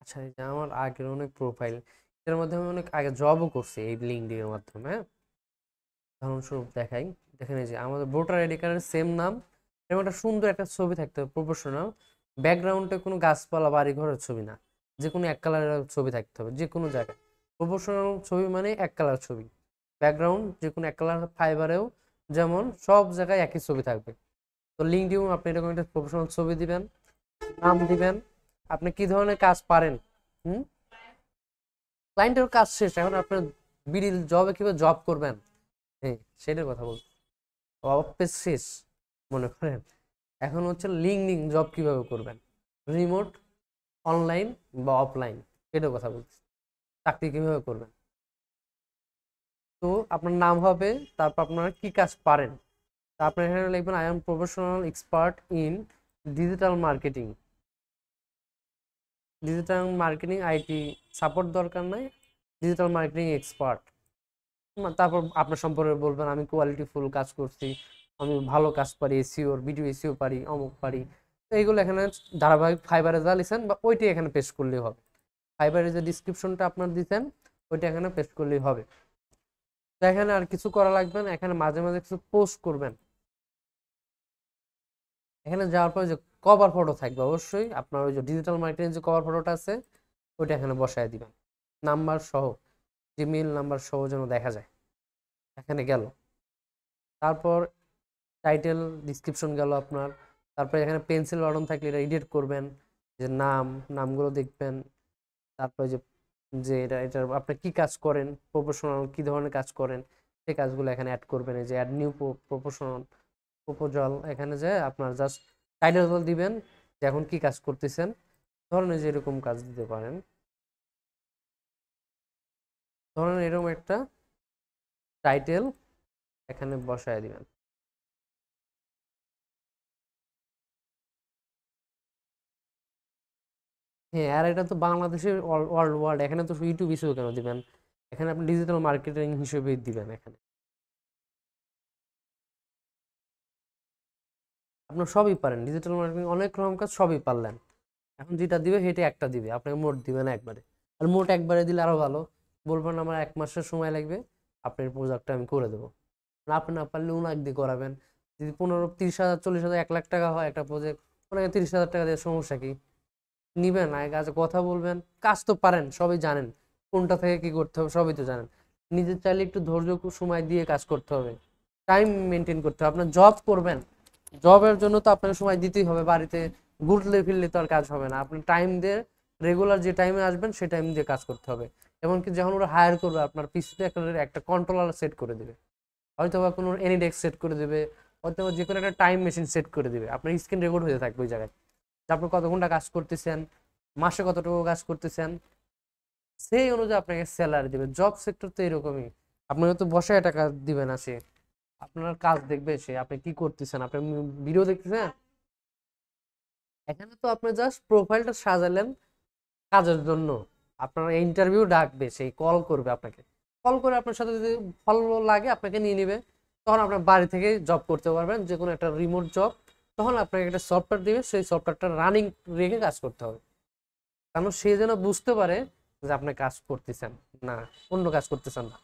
A: আচ্ছা, এই যে আমার আগের অনেক প্রোফাইল, এর মধ্যে আমি অনেক আগে জবও করছি এই লিঙ্কডইনের মাধ্যমে। হ্যাঁ, উদাহরণস্বরূপ দেখাই, দেখেন এই যে আমাদের ভোটার আইডি কার্ডের সেম নাম, এরকম একটা সুন্দর একটা ছবি থাকতে হবে প্রফেশনাল। ব্যাকগ্রাউন্ডে কোনো গাছপালা বাড়ি ঘরের ছবি না, যে কোনো এক কালারের ছবি থাকতে হবে যে কোনো জায়গায়। প্রফেশনাল ছবি মানে এক কালার ছবি, ব্যাকগ্রাউন্ড যে কোনো এক কালার ফাইবারেও যেমন সব জায়গায় একই ছবি থাকবে। তো লিঙ্কডইন আপনি এরকম একটা প্রফেশনাল ছবি দিবেন, নাম দিবেন, আপনি কি ধরনের কাজ পারেন। হুম, ক্লায়েন্টের কাজ শেষ, এখন আপনার বিডিল জবে কিভাবে জব করবেন, হ্যাঁ সেটার কথা বলছি। অফ পেজ শেষ মনে করেন, এখন হচ্ছে লিঙ্কডিন জব কিভাবে করবেন, রিমোট, অনলাইন বা অফলাইন, এটার কথা বলছি। চাকরি কিভাবে করবেন, তো আপনার নাম হবে, তারপর আপনারা কি কাজ পারেন। তা আপনার এখানে লিখবেন I am professional expert in digital marketing. Digital marketing IT support দরকার নাই, ডিজিটাল মার্কেটিং এক্সপার্ট। তারপর আপনার সম্পর্কে বলবেন আমি কোয়ালিটিফুল কাজ করছি, আমি ভালো কাজ পারি, এসইও ভিডিও এসইও পারি, অমুক পারি। তো এইগুলো এখানে ধারাবাহিক ফাইবারে যা লিখেন বা ওইটি এখানে পেস্ট করলেই হবে। ফাইবারে যে ডিসক্রিপশনটা আপনার দিতেন ওইটা এখানে পেস্ট করলেই হবে। তো এখানে আর কিছু করা লাগবে না, এখানে মাঝে মাঝে কিছু পোস্ট করবেন। এখানে যাওয়ার পর যে কভার ফটো থাকবে, অবশ্যই আপনার ওই যে ডিজিটাল মার্কেটিং যে কভার ফটোটা আছে ওইটা এখানে বসায় দিবেন, নাম্বার সহ, জিমেইল নাম্বার সহ যেন দেখা যায়। এখানে গেল, তারপর টাইটেল ডিসক্রিপশন গেল আপনার। তারপরে এখানে পেন্সিল বাটন থাকলে এটা এডিট করবেন, যে নামগুলো দেখবেন। তারপরে যে যে এটা আপনি কি কাজ করেন, প্রফেশনাল কি ধরনের কাজ করেন, সেই কাজগুলো এখানে অ্যাড করবেন। এই যে অ্যাড নিউ প্রফেশনাল প্রপোজাল, এখানে যে আপনার জাস্ট টাইটেল দিবেন যে এখন কি কাজ করতেছেন, ধরেন যে এরকম কাজ দিতে পারেন, ধরেন এরকম একটা টাইটেল এখানে বসায় দিবেন। হ্যাঁ, আর এটা তো বাংলাদেশের ওয়ার্ল্ড ওয়ার্ল্ড, এখানে তো ইউটিউব হিসেবে কেন দিবেন, এখানে আপনি ডিজিটাল মার্কেটিং হিসেবে দিবেন। এখানে আপনার সবই পারেন, ডিজিটাল মার্কেটিং অনেক রকম কাজ সবই পারলেন। এখন যেটা দিবে সেটা একটা দিবে, আপনাকে মোট দিবে না একবারে। আর মোট একবারে দিলে আরো ভালো, বলবেন আমার 1 মাসের সময় লাগবে, আপনার প্রোজেক্টটা আমি করে দেবো। না আপনি না পারলে ওনাকে দিয়ে করাবেন। যদি 15, 30 হাজার, 40 হাজার, 1 লাখ টাকা হয় একটা প্রজেক্ট, ওনাকে 30 হাজার টাকা দিয়ে সমস্যা কি, নিবেন আগে কাজে কথা বলবেন। কাজ তো পারেন, সবই জানেন, কোনটা থেকে কি করতে হবে সবই তো জানেন। নিজের চাইলে একটু ধৈর্য সময় দিয়ে কাজ করতে হবে, টাইম মেনটেন করতে হবে। আপনার জব করবেন, জবের জন্য তো আপনাকে সময় দিতেই হবে। বাড়িতে ঘুরলে ফিরলে তো আর কাজ হবে না, আপনি টাইম দিয়ে রেগুলার যে টাইমে আসবেন সেই টাইম দিয়ে কাজ করতে হবে। এমনকি যখন ওরা হায়ার করবে আপনার পিছনে একটা একটা কন্ট্রোলার সেট করে দেবে, হয়তো বা কোনো এনিডেক্স সেট করে দেবে, হয়তো বা যে কোনো একটা টাইম মেশিন সেট করে দিবে, আপনার স্ক্রিন রেকর্ড হয়ে থাকবে ওই জায়গায় যে আপনি কত ঘন্টা কাজ করতেছেন, মাসে কতটুকু কাজ করতেছেন, সেই অনুযায়ী আপনাকে স্যালারি দিবে। জব সেক্টর তো এরকমই, আপনাকে তো বসায় টাকা দিবে না সে, আপনার কাজ দেখবে সে, আপনি কি করতেছেন, আপনি ভিডিও দেখতেছেন। এখানে তো আপনি জাস্ট প্রোফাইলটা সাজালেন কাজের জন্য, আপনার ইন্টারভিউ ডাকবে, সেই কল করবে আপনাকে, কল করে আপনার সাথে যদি ভালো লাগে আপনাকে নিয়ে নিবে, তখন আপনার বাড়ি থেকে জব করতে পারবেন, যে কোনো একটা রিমোট জব। তখন আপনাকে একটা সফটওয়্যার দিবে, সেই সফটওয়্যারটা রানিং রেখে কাজ করতে হবে, কারণ সে যেন বুঝতে পারে যে আপনি কাজ করতেছেন, না অন্য কাজ করতেছেন না।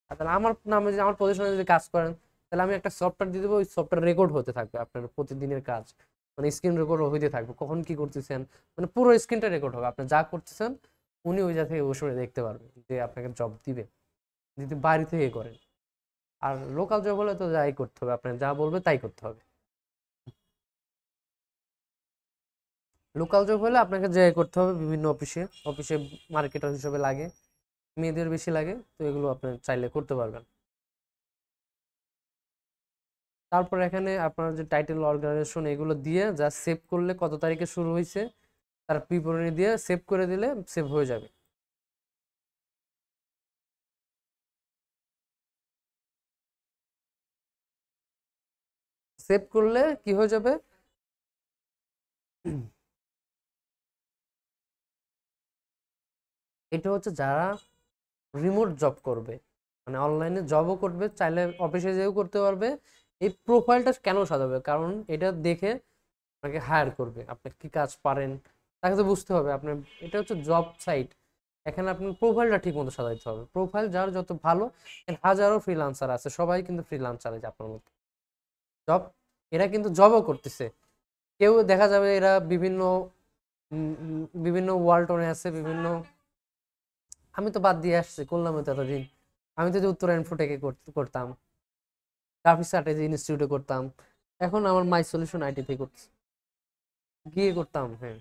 A: আর তাহলে আমার নামে যে আমার পজিশনে যদি কাজ করেন, তাহলে আমি একটা সফটওয়্যার দিয়ে দেবো, ওই সফটওয়্যার রেকর্ড হতে থাকবে আপনার প্রতিদিনের কাজ, মানে স্ক্রিন রেকর্ড হইতে থাকবে, কখন কি করতেছেন, মানে পুরো স্ক্রিনটা রেকর্ড হবে, আপনি যা করতেছেন উনি ওই জায়গা থেকে বসে দেখতে পারবেন যে আপনাকে জব দিবে, যদি বাড়ি থেকে করেন। আর লোকাল জব হলে তো যাই করতে হবে, আপনার যা বলবে তাই করতে হবে। লোকাল জব হলে আপনাকে যাই করতে হবে বিভিন্ন অফিসে, অফিসে মার্কেটার হিসেবে লাগে, মেয়েদের বেশি লাগে, তো এগুলো আপনি চাইলে করতে পারবেন। তারপর এখানে আপনার যে টাইটেল, অর্গানাইজেশন, এগুলো দিয়ে যা সেভ করলে কত তারিখে শুরু হয়েছে তার বিবরণী দিয়ে সেভ করে দিলে সেভ হয়ে যাবে। সেভ করলে কি হয়ে যাবে, এটা হচ্ছে যারা রিমোট জব করবে, মানে অনলাইনে জবও করবে, চাইলে অফিসে যেও করতে পারবে। এই প্রোফাইলটা কেন সাজাবে, কারণ এটা দেখে আপনাকে হায়ার করবে, আপনি কি কাজ পারেন তাকে তো বুঝতে হবে আপনার। এটা হচ্ছে জব সাইট, এখানে আপনার প্রোফাইলটা ঠিক মতো সাজাইতে হবে, প্রোফাইল যার যত ভালো, হাজারো ফ্রিল্যান্সার আছে, সবাই কিন্তু ফ্রিল্যান্সার আছে আপনার মতো জব, এরা কিন্তু জবও করতেছে। কেউ দেখা যাবে এরা বিভিন্ন বিভিন্ন ওয়ালটনে আছে, বিভিন্ন, আমি তো বাদ দিয়ে আসছি, করলাম তো এতদিন, আমি তো যে উত্তরা ইনফোটেকে করতাম, গ্রাফিক্স স্ট্র্যাটেজি ইনস্টিটিউটে করতাম, এখন আমার মাই সলিউশন আইটি থেকে করছি, গিয়ে করতাম, হ্যাঁ।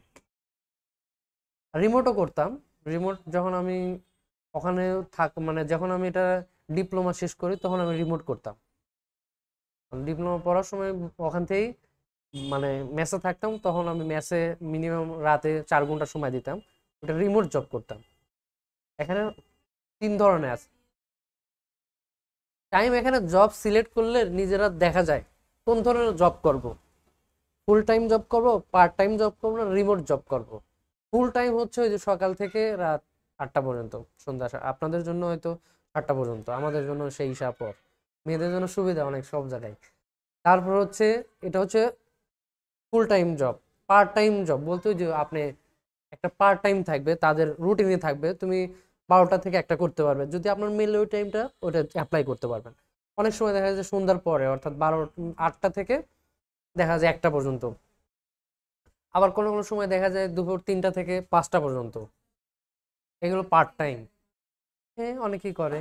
A: রিমোটও করতাম, রিমোট যখন আমি ওখানে মানে যখন আমি এটা ডিপ্লোমা শেষ করি তখন আমি রিমোট করতাম, ডিপ্লোমা পড়ার সময় ওখান থেকেই মানে মেসে থাকতাম, তখন আমি মেসে মিনিমাম রাতে 4 ঘন্টা সময় দিতাম, ওটা রিমোট জব করতাম। এখানে 3 ধরনের আছে টাইম, এখানে জব সিলেক্ট করলে নিজেরা দেখা যায় কোন ধরনের জব করব, ফুল টাইম জব করব, পার্ট টাইম জব করবো, না রিমোট জব করব। ফুল টাইম হচ্ছে ওই যে সকাল থেকে রাত 8টা পর্যন্ত, সন্ধ্যা আপনাদের জন্য হয়তো 8টা পর্যন্ত, আমাদের জন্য সেই হিসাব পর, মেয়েদের জন্য সুবিধা অনেক সব জায়গায়। তারপর হচ্ছে এটা হচ্ছে full time job. Part time job বলতে ওই যে আপনি একটা পার্ট টাইম থাকবে, তাদের রুটিনে থাকবে, তুমি 12টা থেকে 1টা করতে পারবে, যদি আপনার মেলে ওই টাইমটা ওটা অ্যাপ্লাই করতে পারবেন। অনেক সময় দেখা যায় সন্ধ্যার পরে, অর্থাৎ 8টা থেকে দেখা যায় 1টা পর্যন্ত, আবার কোনো কোনো সময় দেখা যায় দুপুর 3টা থেকে 5টা পর্যন্ত, এগুলো পার্ট টাইম। হ্যাঁ, অনেকেই করে,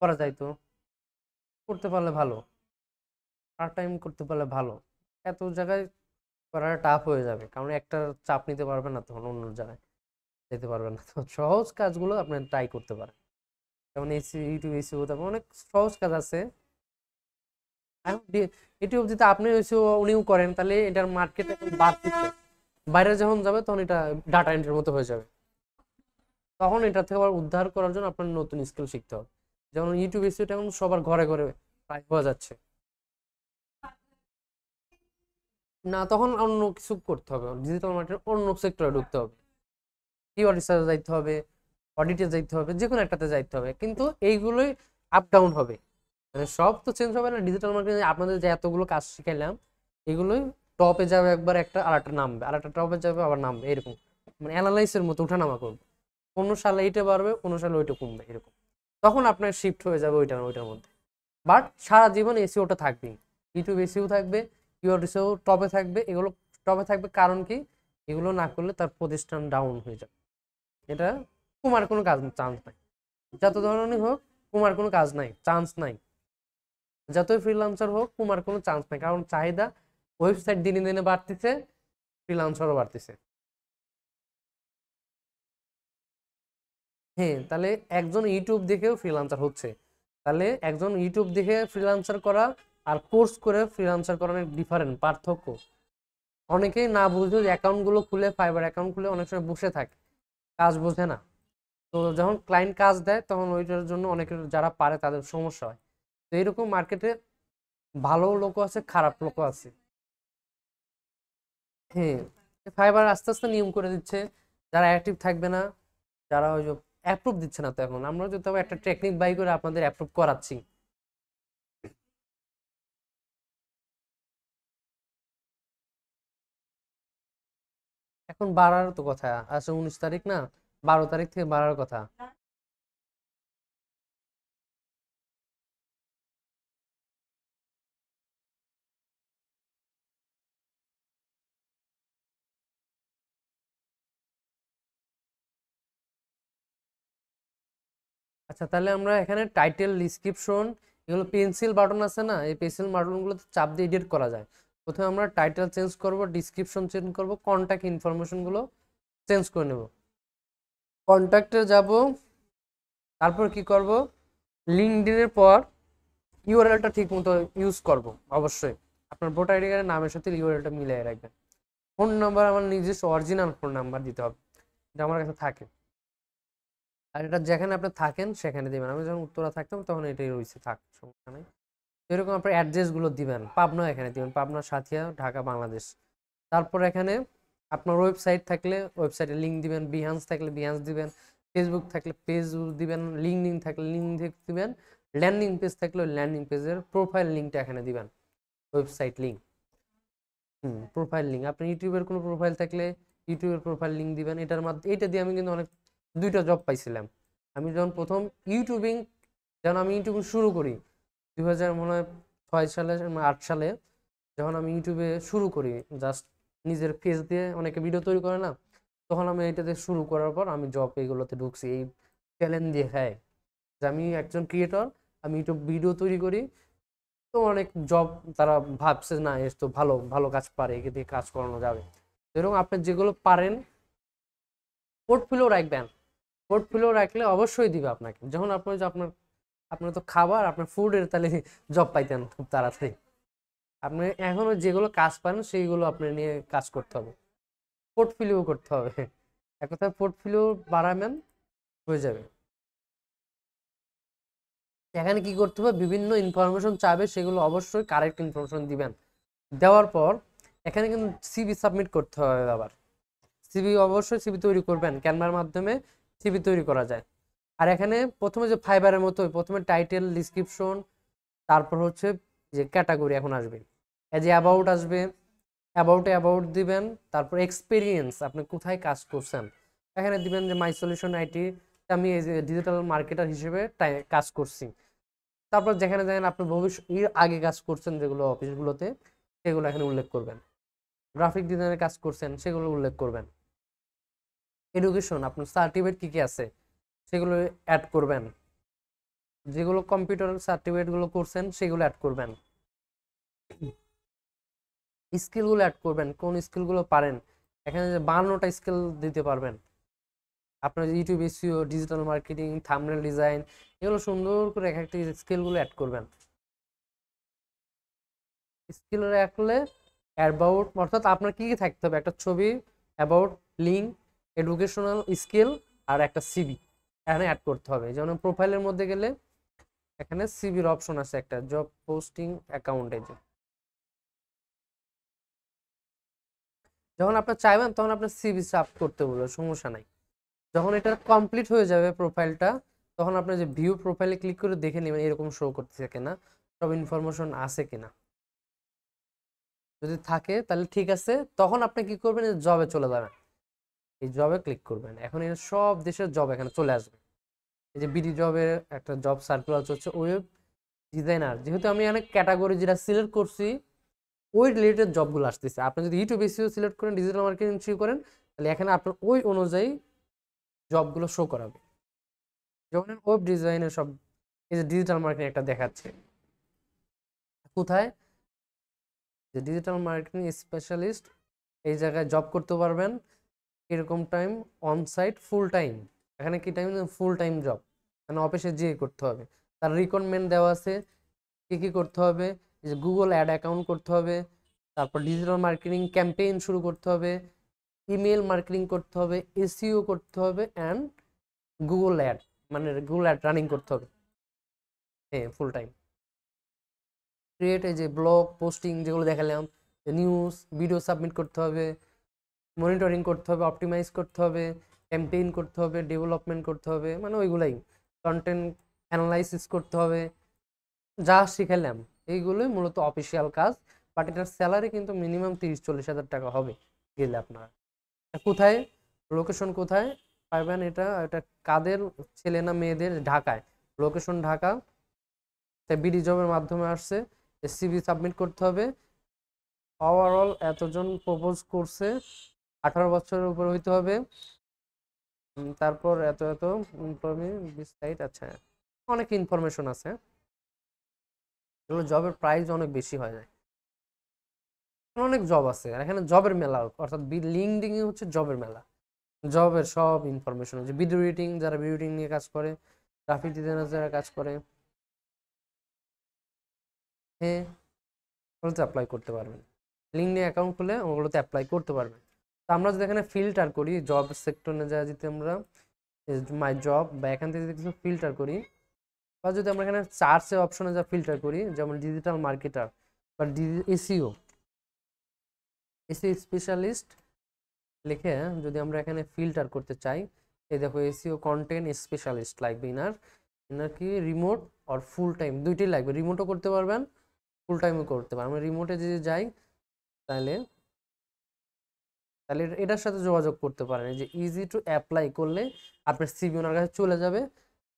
A: করা যায় তো, করতে পারলে ভালো, পার্ট টাইম করতে পারলে ভালো। এত জায়গায় করাটা টাফ হয়ে যাবে, কারণ একটা চাপ নিতে পারবে না, তখন অন্য জায়গায় যেতে পারবেন না। তো সহজ কাজগুলো আপনি ট্রাই করতে পারেন, যেমন এসি, ইউটিউব এসিও, তারপর অনেক সহজ কাজ আছে। এখন ইউটিউব যদি আপনি এসিও উনিও করেন, তাহলে এটার মার্কেট এখন বাড়তেছে, বাইরে যখন যাবে তখন এটা ডাটা এন্ট্রির মতো হয়ে যাবে, তখন এটা থেকে আবার উদ্ধার করার জন্য আপনার নতুন স্কিল শিখতে হবে। যেমন ইউটিউব এসিওটা এখন সবার ঘরে ঘরে প্রায় হয়ে যাচ্ছে, না তখন অন্য কিছু করতে হবে, ডিজিটাল মার্কেটের অন্য সেক্টরে ঢুকতে হবে, কিওয়ার্ড রিসার্চে যাইতে হবে, অডিটে যাইতে হবে, যে কোনো একটাতে যাইতে হবে, কিন্তু এইগুলোই আপ ডাউন হবে, মানে সব তো চেঞ্জ হবে না। ডিজিটাল মার্কেটিং আপনাদের যে এতগুলো কাজ শিখাইলাম, এগুলোই টপে যাবে একবার একটা, আর একটা নামবে, আর একটা টপে যাবে আবার নামবে, এরকম মানে অ্যানালাইসের মতো উঠানামা করবে, কোনো সালে এইটা বাড়বে, কোনো সালে ওইটা কমবে, এরকম, তখন আপনার শিফট হয়ে যাবে ওইটার ওইটার মধ্যে। বাট সারা জীবন এসিওটা থাকবেই, ইউটিউব এসিও থাকবে, কিওয়ার্ড এসিও টপে থাকবে, এগুলো টপে থাকবে, কারণ কি, এগুলো না করলে তার প্রতিষ্ঠান ডাউন হয়ে যাবে। এটা তোমার কোনো কাজ, চান্স নাই, যত ধরনের হোক, তোমার কোনো কাজ নাই, চান্স নাই, যতই ফ্রিল্যান্সার হোক তোমার কোনো চান্স নাই, কারণ চাহিদা, ওয়েবসাইট দিনে দিনে বাড়তেছে, ফ্রিল্যান্সারও বাড়তেছে। হ্যাঁ, তাহলে একজন ইউটিউব দেখেও ফ্রিল্যান্সার হচ্ছে, তাহলে একজন ইউটিউব দেখে ফ্রিল্যান্সার করা আর কোর্স করে ফ্রিল্যান্সার করা অনেক ডিফারেন্ট, পার্থক্য। অনেকেই না বুঝে অ্যাকাউন্ট গুলো খুলে, ফাইবার অ্যাকাউন্ট খুলে অনেক সময় বসে থাকে, কাজ বোঝে না। তো যখন ক্লায়েন্ট কাজ দেয় তখন ওইটার জন্য অনেকের যারা পারে তাদের সমস্যা হয়। তো এরকম মার্কেটে ভালো লোকও আছে, খারাপ লোকও আছে। হ্যাঁ, ফাইবার আস্তে আস্তে নিয়ম করে দিচ্ছে, যারা অ্যাক্টিভ থাকবে না, যারা ওই যে অ্যাপ্রুভ দিচ্ছে না। তো এখন আমরা যদি তবে একটা টেকনিক বাই করে আপনাদের অ্যাপ্রুভ করাচ্ছি। এখন বাড়ার তো কথা আছে, 19 তারিখ না, 12 তারিখ থেকে বাড়ার কথা। আচ্ছা, তাহলে আমরা এখানে টাইটেল, ডিসক্রিপশন, এগুলো পেন্সিল বাটন আছে না, এই পেন্সিল বাটনগুলো চাপ দিয়ে এডিট করা যায়। প্রথমে আমরা টাইটেল চেঞ্জ করব, ডিসক্রিপশন চেঞ্জ করব, কন্ট্যাক্ট ইনফরমেশন গুলো চেঞ্জ করে নেব। কন্ট্যাক্টে যাব, তারপর কি করব, লিঙ্কডইনের পর ইউআরএলটা ঠিক মতো ইউজ করব। অবশ্যই আপনার ভোটার আইডি কার্ডের নামের সাথে ইউআরএলটা মিলিয়ে রাখবেন। ফোন নাম্বার আমার নিজস্ব অরিজিনাল ফোন নাম্বার দিতে হবে, এটা আমার কাছে থাকে। আর এটা যেখানে আপনি থাকেন সেখানে দিবেন। আমি যখন উত্তরা থাকতাম তখন এটাই রয়েছে, থাক, সমস্যা নেই। এরকম আপনার অ্যাড্রেসগুলো দিবেন, পাবনা এখানে দিবেন, পাবনা, সাথিয়া, ঢাকা, বাংলাদেশ। তারপর এখানে আপনার ওয়েবসাইট থাকলে ওয়েবসাইটে লিঙ্ক দিবেন, বিহান্স থাকলে বিহান্স দিবেন, ফেসবুক থাকলে পেজ দিবেন, লিঙ্কডইন থাকলে লিঙ্ক দিবেন, ল্যান্ডিং পেজ থাকলে ল্যান্ডিং পেজের প্রোফাইল লিঙ্কটা এখানে দিবেন, ওয়েবসাইট লিঙ্ক। প্রোফাইল লিঙ্ক, আপনি ইউটিউবের কোনো প্রোফাইল থাকলে ইউটিউবের প্রোফাইল লিঙ্ক দিবেন। এটার মাধ্যমে, এটা দিয়ে আমি কিন্তু অনেক 2টা জব পাইছিলাম। আমি যখন প্রথম ইউটিউবিং, যখন আমি ইউটিউবিং শুরু করি 2000 মনে হয় 6 সালে, 8 সালে, যখন আমি ইউটিউবে শুরু করি, জাস্ট নিজের ফেস দিয়ে অনেকে ভিডিও তৈরি করে না, তখন আমি এটাতে শুরু করার পর আমি জব এগুলোতে ঢুকছি এই চ্যালেঞ্জ দিয়ে। হ্যাঁ, যে আমি একজন ক্রিয়েটর, আমি ইউটিউব ভিডিও তৈরি করি। তো অনেক জব, তারা ভাবছে না এর তো ভালো ভালো কাজ পারে, একে দিয়ে কাজ করানো যাবে। এরকম আপনি যেগুলো পারেন পোর্টফোলিও রাখবেন। পোর্টফোলিও রাখলে অবশ্যই দিবে আপনাকে। যখন আপনার যে আপনার আপনার তো খাবার, আপনার ফুডের, তাহলে জব পাইতেন খুব তাড়াতাড়ি। আপনি এখনো যেগুলো কাজ পারেন সেইগুলো আপনি নিয়ে কাজ করতে হবে, পোর্টফোলিও করতে হবে। এক কথায় পোর্টফোলিও বাড়াবেন, হয়ে যাবে। এখানে কি করতে হবে, বিভিন্ন ইনফরমেশন চাবে, সেগুলো অবশ্যই কারেক্ট ইনফরমেশন দিবেন। দেওয়ার পর এখানে কিন্তু সিভি সাবমিট করতে হবে। আবার সিভি, অবশ্যই সিভি তৈরি করবেন, ক্যানভার মাধ্যমে সিভি তৈরি করা যায়। আর এখানে প্রথমে যে ফাইবারের মতো প্রথমে টাইটেল, ডিসক্রিপশন, তারপর হচ্ছে যে ক্যাটাগরি এখন আসবে, এই যে অ্যাবাউট আসবে, অ্যাবাউট দিবেন। তারপর এক্সপিরিয়েন্স, আপনি কোথায় কাজ করছেন, এখানে দিবেন যে মাই সলিউশন আইটি, আমি এই যে ডিজিটাল মার্কেটার হিসেবে কাজ করছি। তারপর যেখানে দেখেন আপনি ভবিষ্যৎ এর আগে কাজ করছেন যেগুলো অফিসগুলোতে, সেগুলো এখানে উল্লেখ করবেন। গ্রাফিক ডিজাইনের কাজ করছেন সেগুলো উল্লেখ করবেন। এডুকেশন, আপনার সার্টিফিকেট কি কি আছে সেগুলো অ্যাড করবেন। যেগুলো কম্পিউটার সার্টিফিকেটগুলো করছেন সেগুলো অ্যাড করবেন। স্কিলগুলো অ্যাড করবেন, কোন স্কিলগুলো পারেন। এখানে যে 52টা স্কিল দিতে পারবেন। আপনার YouTube SEO, digital marketing, thumbnail design, এগুলো সুন্দর করে এক একটা স্কিলগুলো অ্যাড করবেন। স্কিল রাখলে অ্যাবাউট, অর্থাৎ আপনার কি কি থাকতে হবে, একটা ছবি, অ্যাবাউট, লিঙ্ক, এডুকেশনাল, স্কিল, আর একটা সিভি এখানে অ্যাড করতে হবে। যেমন প্রোফাইলের মধ্যে গেলে এখানে সিভির অপশন আছে, একটা জব পোস্টিং অ্যাকাউন্টে। যখন আপনি চাইবেন তখন আপনার সিভি সাব করতে বলবে, সমস্যা নাই। যখন এটা কমপ্লিট হয়ে যাবে প্রোফাইলটা, তখন আপনি যে ভিউ প্রোফাইলে ক্লিক করে দেখে নেবেন এরকম শো করতেছে কিনা, সব ইনফরমেশন আছে কিনা। যদি থাকে তাহলে ঠিক আছে, তখন আপনি কি করবেন, জবে চলে যাবেন। এই জবে ক্লিক করবেন, এখন এর সব দেশের জব এখানে চলে আসবে। এই যে বিডি জবের একটা জব সার্কুলার চলছে, ওয়েব ডিজাইনার, যেহেতু আমি অনেক ক্যাটাগরি যেটা সিলেক্ট করছি ওই রিলেটেড জবগুলো আসতেছে। আপনি যদি ইউটিউব এসইও সিলেক্ট করেন, ডিজিটাল মার্কেটিং শুরু করেন, তাহলে এখানে আপনার ওই অনুযায়ী জবগুলো শো করাবে। যেমন ওয়েব ডিজাইনের সব, এই যে ডিজিটাল মার্কেটিং একটা দেখাচ্ছে কোথায়, যে ডিজিটাল মার্কেটিং স্পেশালিস্ট, এই জায়গায় জব করতে পারবেন। এরকম time on site full time, এখানে কি টাইম, ফুল টাইম জব, মানে অফিসে যেয়ে করতে হবে। তার রিকোয়ারমেন্ট দেওয়া আছে কি কি করতে হবে, যে গুগল অ্যাড অ্যাকাউন্ট করতে হবে, তারপর ডিজিটাল মার্কেটিং ক্যাম্পেইন শুরু করতে হবে, ইমেল মার্কেটিং করতে হবে, এসইও করতে হবে, অ্যান্ড গুগল অ্যাড মানে গুগল অ্যাড রানিং করতে হবে, হ্যাঁ ফুল টাইম। ক্রিয়েট এই যে ব্লগ পোস্টিং যেগুলো দেখালাম, নিউজ ভিডিও সাবমিট করতে হবে, মনিটরিং করতে হবে, অপটিমাইজ করতে হবে, ক্যাম্পেইন করতে হবে, ডেভেলপমেন্ট করতে হবে, মানে ওইগুলাই কন্টেন্ট অ্যানালাইসিস করতে হবে, যা শিখালাম এইগুলোই মূলত অফিসিয়াল কাজ। বাট এটার স্যালারি কিন্তু মিনিমাম 30-40 হাজার টাকা হবে গেলে আপনারা। কোথায় লোকেশন কোথায় পাইবেন এটা, এটা কাদের ছেলে না মেয়েদের, ঢাকায় লোকেশন ঢাকা। তাই বিডি জবের মাধ্যমে আসছে, সিভি সাবমিট করতে হবে। ওভারঅল এতজন প্রপোজ করছে, 18 বছরের উপর হইতে হবে। তারপর এত এত বিস্তারিত, আচ্ছা অনেক ইনফরমেশন আছে, এগুলো জবের প্রাইস অনেক বেশি হয়ে যায়, অনেক জব আছে আর এখানে জবের মেলা, অর্থাৎ লিঙ্কডিন হচ্ছে জবের মেলা, জবের সব ইনফরমেশন হচ্ছে। ভিডিও এডিটিং, যারা ভিডিও এডিটিং নিয়ে কাজ করে, গ্রাফিক ডিজাইনার যারা কাজ করে, হ্যাঁ ওগুলোতে অ্যাপ্লাই করতে পারবেন। লিঙ্কডিন অ্যাকাউন্ট খুলে ওগুলোতে অ্যাপ্লাই করতে পারবেন। তো আমরা যদি এখানে ফিল্টার করি জব সেক্টরে যা, যদি আমরা মাই জব বা এখান থেকে যদি কিছু ফিল্টার করি, বা যদি আমরা এখানে সার্চে অপশনে যা ফিল্টার করি, যেমন ডিজিটাল মার্কেটার বা এসইও স্পেশালিস্ট লিখে যদি আমরা এখানে ফিল্টার করতে চাই, এই দেখো এসইও কন্টেন্ট স্পেশালিস্ট লাগবে। ইনার কি রিমোট আর ফুল টাইম দুইটাই লাগবে, রিমোটও করতে পারবেন ফুল টাইমও করতে পারবেন। আমরা রিমোটে যদি যাই তাহলে তাহলে এটার সাথে যোগাযোগ করতে পারেন, এই যে ইজি টু অ্যাপ্লাই করলে আপনার সিভি ওনার কাছে চলে যাবে,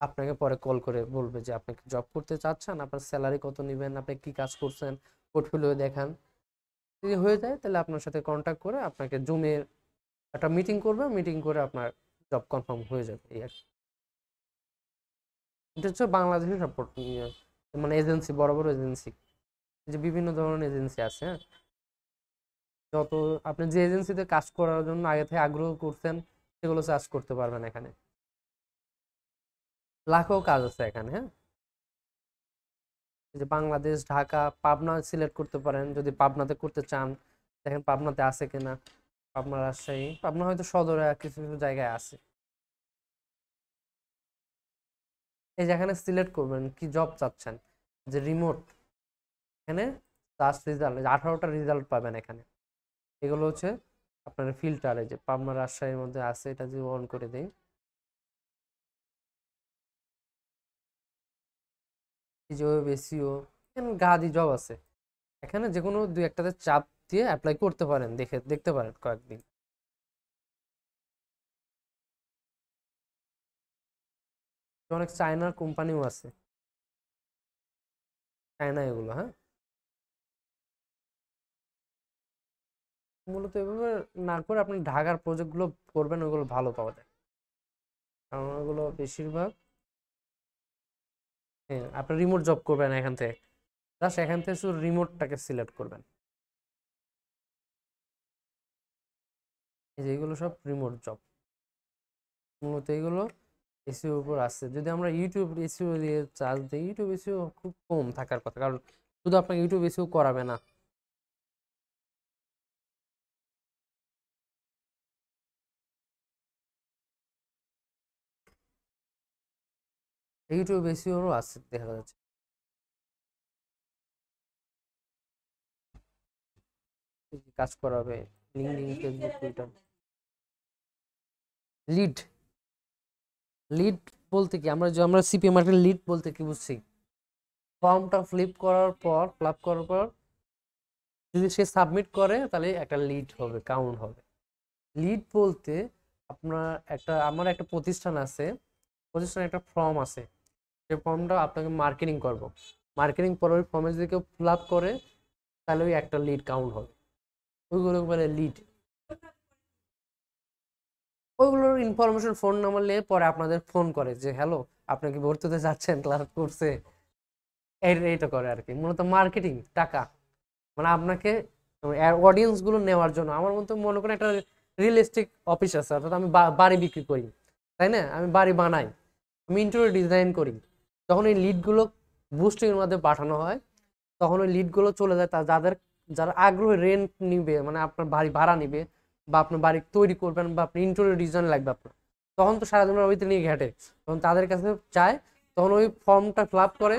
A: আপনাকে পরে কল করে বলবে যে আপনি কি জব করতে চাচ্ছেন, আপনার স্যালারি কত নেবেন, আপনি কি কাজ করছেন, পোর্টফোলিও দেখান। যদি হয়ে যায় তাহলে আপনার সাথে কন্ট্যাক্ট করে আপনাকে জুমে একটা মিটিং করবে, মিটিং করে আপনার জব কনফার্ম হয়ে যাবে। এই আর কি। এটা হচ্ছে বাংলাদেশের সাপোর্ট মানে এজেন্সি, বড় বড় এজেন্সি, যে বিভিন্ন ধরনের এজেন্সি আছে, হ্যাঁ যত আপনি যে এজেন্সিতে কাজ করার জন্য আগে থেকে আগ্রহ করছেন সেগুলো চার্জ করতে পারবেন এখানে, লাখো কাজ আছে এখানে। হ্যাঁ যে বাংলাদেশ, ঢাকা, পাবনা সিলেক্ট করতে পারেন যদি পাবনাতে করতে চান, দেখেন পাবনাতে আছে কিনা। পাবনা, রাজশাহী, পাবনা হয়তো সদরে কিছু কিছু জায়গায় আছে। এই যে এখানে সিলেক্ট করবেন কি জব চাচ্ছেন, যে রিমোট, এখানে লাস্ট রেজাল্ট 18টা রেজাল্ট পাবেন এখানে। এগুলো হচ্ছে আপনার ফিল্টারে, যে পাবনা রাজশাহীর মধ্যে আছে, এটা যদি অন করে দেই, এসইও গাদি জব আছে এখানে, যে কোনো দুই একটাতে চাপ দিয়ে অ্যাপ্লাই করতে পারেন, দেখতে পারেন কয়েকদিন। অনেক চায়নার কোম্পানিও আছে, চায়না এগুলো, হ্যাঁ মূলত এভাবে না করে আপনি ঢাকার প্রজেক্টগুলো করবেন, ওগুলো ভালো পাওয়া যায়, কারণ ওগুলো বেশিরভাগ, হ্যাঁ আপনি রিমোট জব করবেন এখান থেকে, জাস্ট এখান থেকে শুধু রিমোটটাকে সিলেক্ট করবেন। এই যে এগুলো সব রিমোট জব, মূলত এগুলো এসিওর উপর আছে। যদি আমরা ইউটিউব এসিও দিয়ে চার্জ দিই, ইউটিউব এসিও খুব কম থাকার কথা, কারণ শুধু আপনাকে ইউটিউব এসিও করাবে না। ইউটিউব এসিওরও আছে দেখা যাচ্ছে, কাজ করাবে LinkedIn, Facebook, Twitter. Lead, lead বলতে কি, আমরা সিপিএম মার্কেট লিড বলতে কি বুঝছি, ফর্মটা ফিল করার পর যদি সে সাবমিট করে তাহলে একটা লিড হবে, কাউন্ট হবে। লিড বলতে আপনার আমার একটা প্রতিষ্ঠান আছে, প্রতিষ্ঠানে একটা ফর্ম আছে, সেই ফর্মটা আপনাকে মার্কেটিং করব, মার্কেটিং পরে ওই ফর্মে যদি কেউ ফিল আপ করে তাহলে ওই একটা লিড কাউন্ট হবে, ওইগুলো বলে লিড। ওইগুলোর ইনফরমেশন ফোন নাম্বার নিয়ে পরে আপনাদের ফোন করে যে হ্যালো আপনি কি ভর্তি হতে যাচ্ছেন, ক্লাস করছে, এইটা করে আর কি, মূলত মার্কেটিং টাকা, মানে আপনাকে অডিয়েন্স গুলো নেওয়ার জন্য। আমার মতো মনে করেন একটা রিয়েল এস্টেট অফিস আছে, অর্থাৎ আমি বাড়ি বিক্রি করি, তাই না, আমি বাড়ি বানাই, আমি ইন্টেরিয়র ডিজাইন করি, যখন এই লিডগুলো বুস্টিং এর মধ্যে পাঠানো হয়, তখন ওই লিডগুলো চলে যায় যারা আগ্রহী রেন্ট নিবে, মানে আপনার বাড়ি ভাড়া নিবে, বা আপনার বাড়ি তৈরি করবেন, বা আপনি ইন্টেরিয়র ডিজাইন লাগবে আপনার, তখন তো সারাদিন ওইতে নিয়ে ঘাটে, তখন তাদের কাছে যায়, তখন ওই ফর্মটা ফিল আপ করে।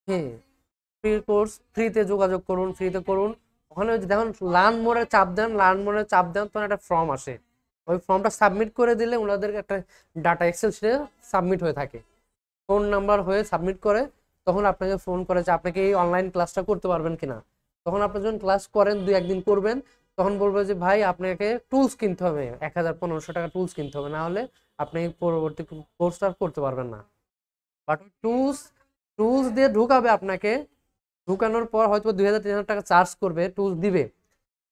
A: হ্যাঁ, ফ্রি কোর্স, ফ্রিতে যোগাযোগ করুন, ফ্রিতে করুন। ওখানে দেখুন লার্ন মোড়ে চাপ দেন, তখন একটা ফর্ম আসে, ওই ফর্মটা সাবমিট করে দিলে ওনাদের একটা ডাটা এক্সেল শিটে সাবমিট হয়ে থাকে, ফোন নাম্বার হয়ে সাবমিট করে, তখন আপনাকে ফোন করে যে আপনাকে এই অনলাইন ক্লাসটা করতে পারবেন কিনা। তখন আপনি যখন ক্লাস করেন, 2-1 দিন করবেন, তখন বলবে যে ভাই আপনাকে টুলস কিনতে হবে, 1000-1500 টাকা টুলস কিনতে হবে, না হলে আপনি পরবর্তী কোর্সটা করতে পারবেন না। বাট টুলস টুলস দিয়ে ঢুকাবে আপনাকে, ঢুকানোর পর হয়তো 2000-3000 টাকা চার্জ করবে, টুলস দিবে,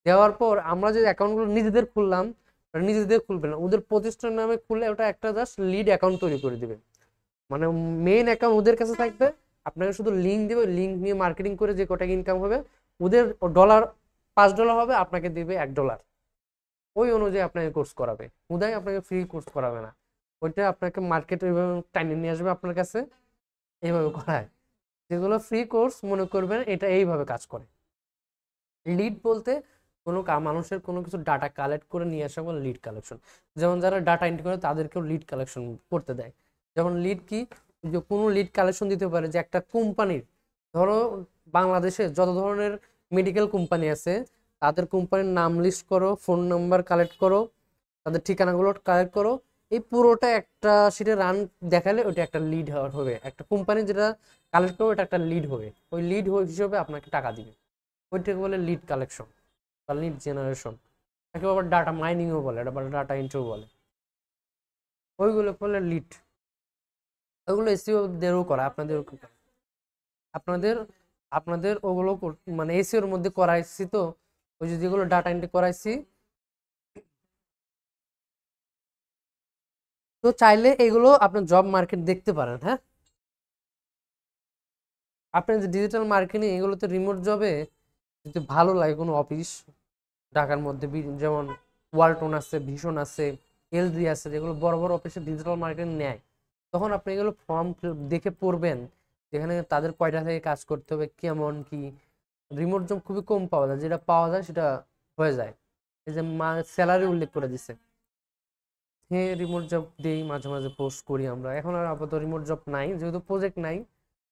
A: দেওয়ার পর আমরা যে অ্যাকাউন্টগুলো নিজেদের খুললাম, নিজেদের খুলবে না, ওদের প্রতিষ্ঠান নামে খুলে ওটা একটা জাস্ট লিড অ্যাকাউন্ট তৈরি করে দিবে, মানে মেইন অ্যাকাউন্ট ওদের কাছে থাকবে, আপনাকে শুধু লিঙ্ক দিবে, লিঙ্ক নিয়ে মার্কেটিং করে যে কটা ইনকাম হবে, ওদের ডলার $5 হবে, আপনাকে দিবে $1, ওই অনুযায়ী আপনাকে কোর্স করাবে, উদয় আপনাকে ফ্রি কোর্স করাবে না, ওইটা আপনাকে মার্কেট এইভাবে টাইনে নিয়ে আসবে আপনার কাছে, এইভাবে করায়। যেগুলো ফ্রি কোর্স মনে করবেন এটা এইভাবে কাজ করে। লিড বলতে কোনো মানুষের কোনো কিছু ডাটা কালেক্ট করে নিয়ে আসা বলে লিড কালেকশন। যেমন যারা ডাটা এন্ট্রি করে তাদেরকেও লিড কালেকশন করতে দেয়। যেমন লিড কি, যে কোনো লিড কালেকশন দিতে পারে, যে একটা কোম্পানির, ধরো বাংলাদেশে যত ধরনের মেডিকেল কোম্পানি আছে, তাদের কোম্পানির নাম লিস্ট করো, ফোন নাম্বার কালেক্ট করো, তাদের ঠিকানাগুলো কালেক্ট করো, এই পুরোটা একটা সিটে রান দেখালে ওটা একটা লিড হবে, একটা কোম্পানি যেটা কালেক্ট করবে ওটা একটা লিড হবে, ওই লিড হিসেবে আপনাকে টাকা দিবে, ওইটাকে বলে লিড কালেকশন বা লিড জেনারেশন। তাকে আবার ডাটা মাইনিংও বলে, আবার ডাটা এন্ট্রিও বলে, ওইগুলো বলে লিড। ওইগুলো এসইও দেরও করা, আপনাদের আপনাদের ওগুলো মানে এসইওর মধ্যে করাইছি তো, ওই যে যেগুলো ডাটা এন্ট্রি করাইছি, তো চাইলে এগুলো আপনার জব মার্কেট দেখতে পারেন। হ্যাঁ, আপনার যে ডিজিটাল মার্কেটিং, এগুলোতে রিমোট জবে যদি ভালো লাগে কোনো অফিস ঢাকার মধ্যে, যেমন ওয়ালটন আছে, ভীষণ আছে, এলজি আছে, যেগুলো বড় বড় অফিসে ডিজিটাল মার্কেটিং নেয়, তখন আপনি এগুলো ফর্ম দেখে পড়বেন, যেখানে তাদের কয়টা থেকে কাজ করতে হবে, কেমন কি। রিমোট জব খুবই কম পাওয়া যায়, যেটা পাওয়া যায় সেটা হয়ে যায়। এই যে স্যালারি উল্লেখ করে দিছে, হ্যাঁ রিমোট জব দিই, মাঝে মাঝে পোস্ট করি আমরা, এখন আর আপাতত রিমোট জব নাই, যেহেতু প্রজেক্ট নাই,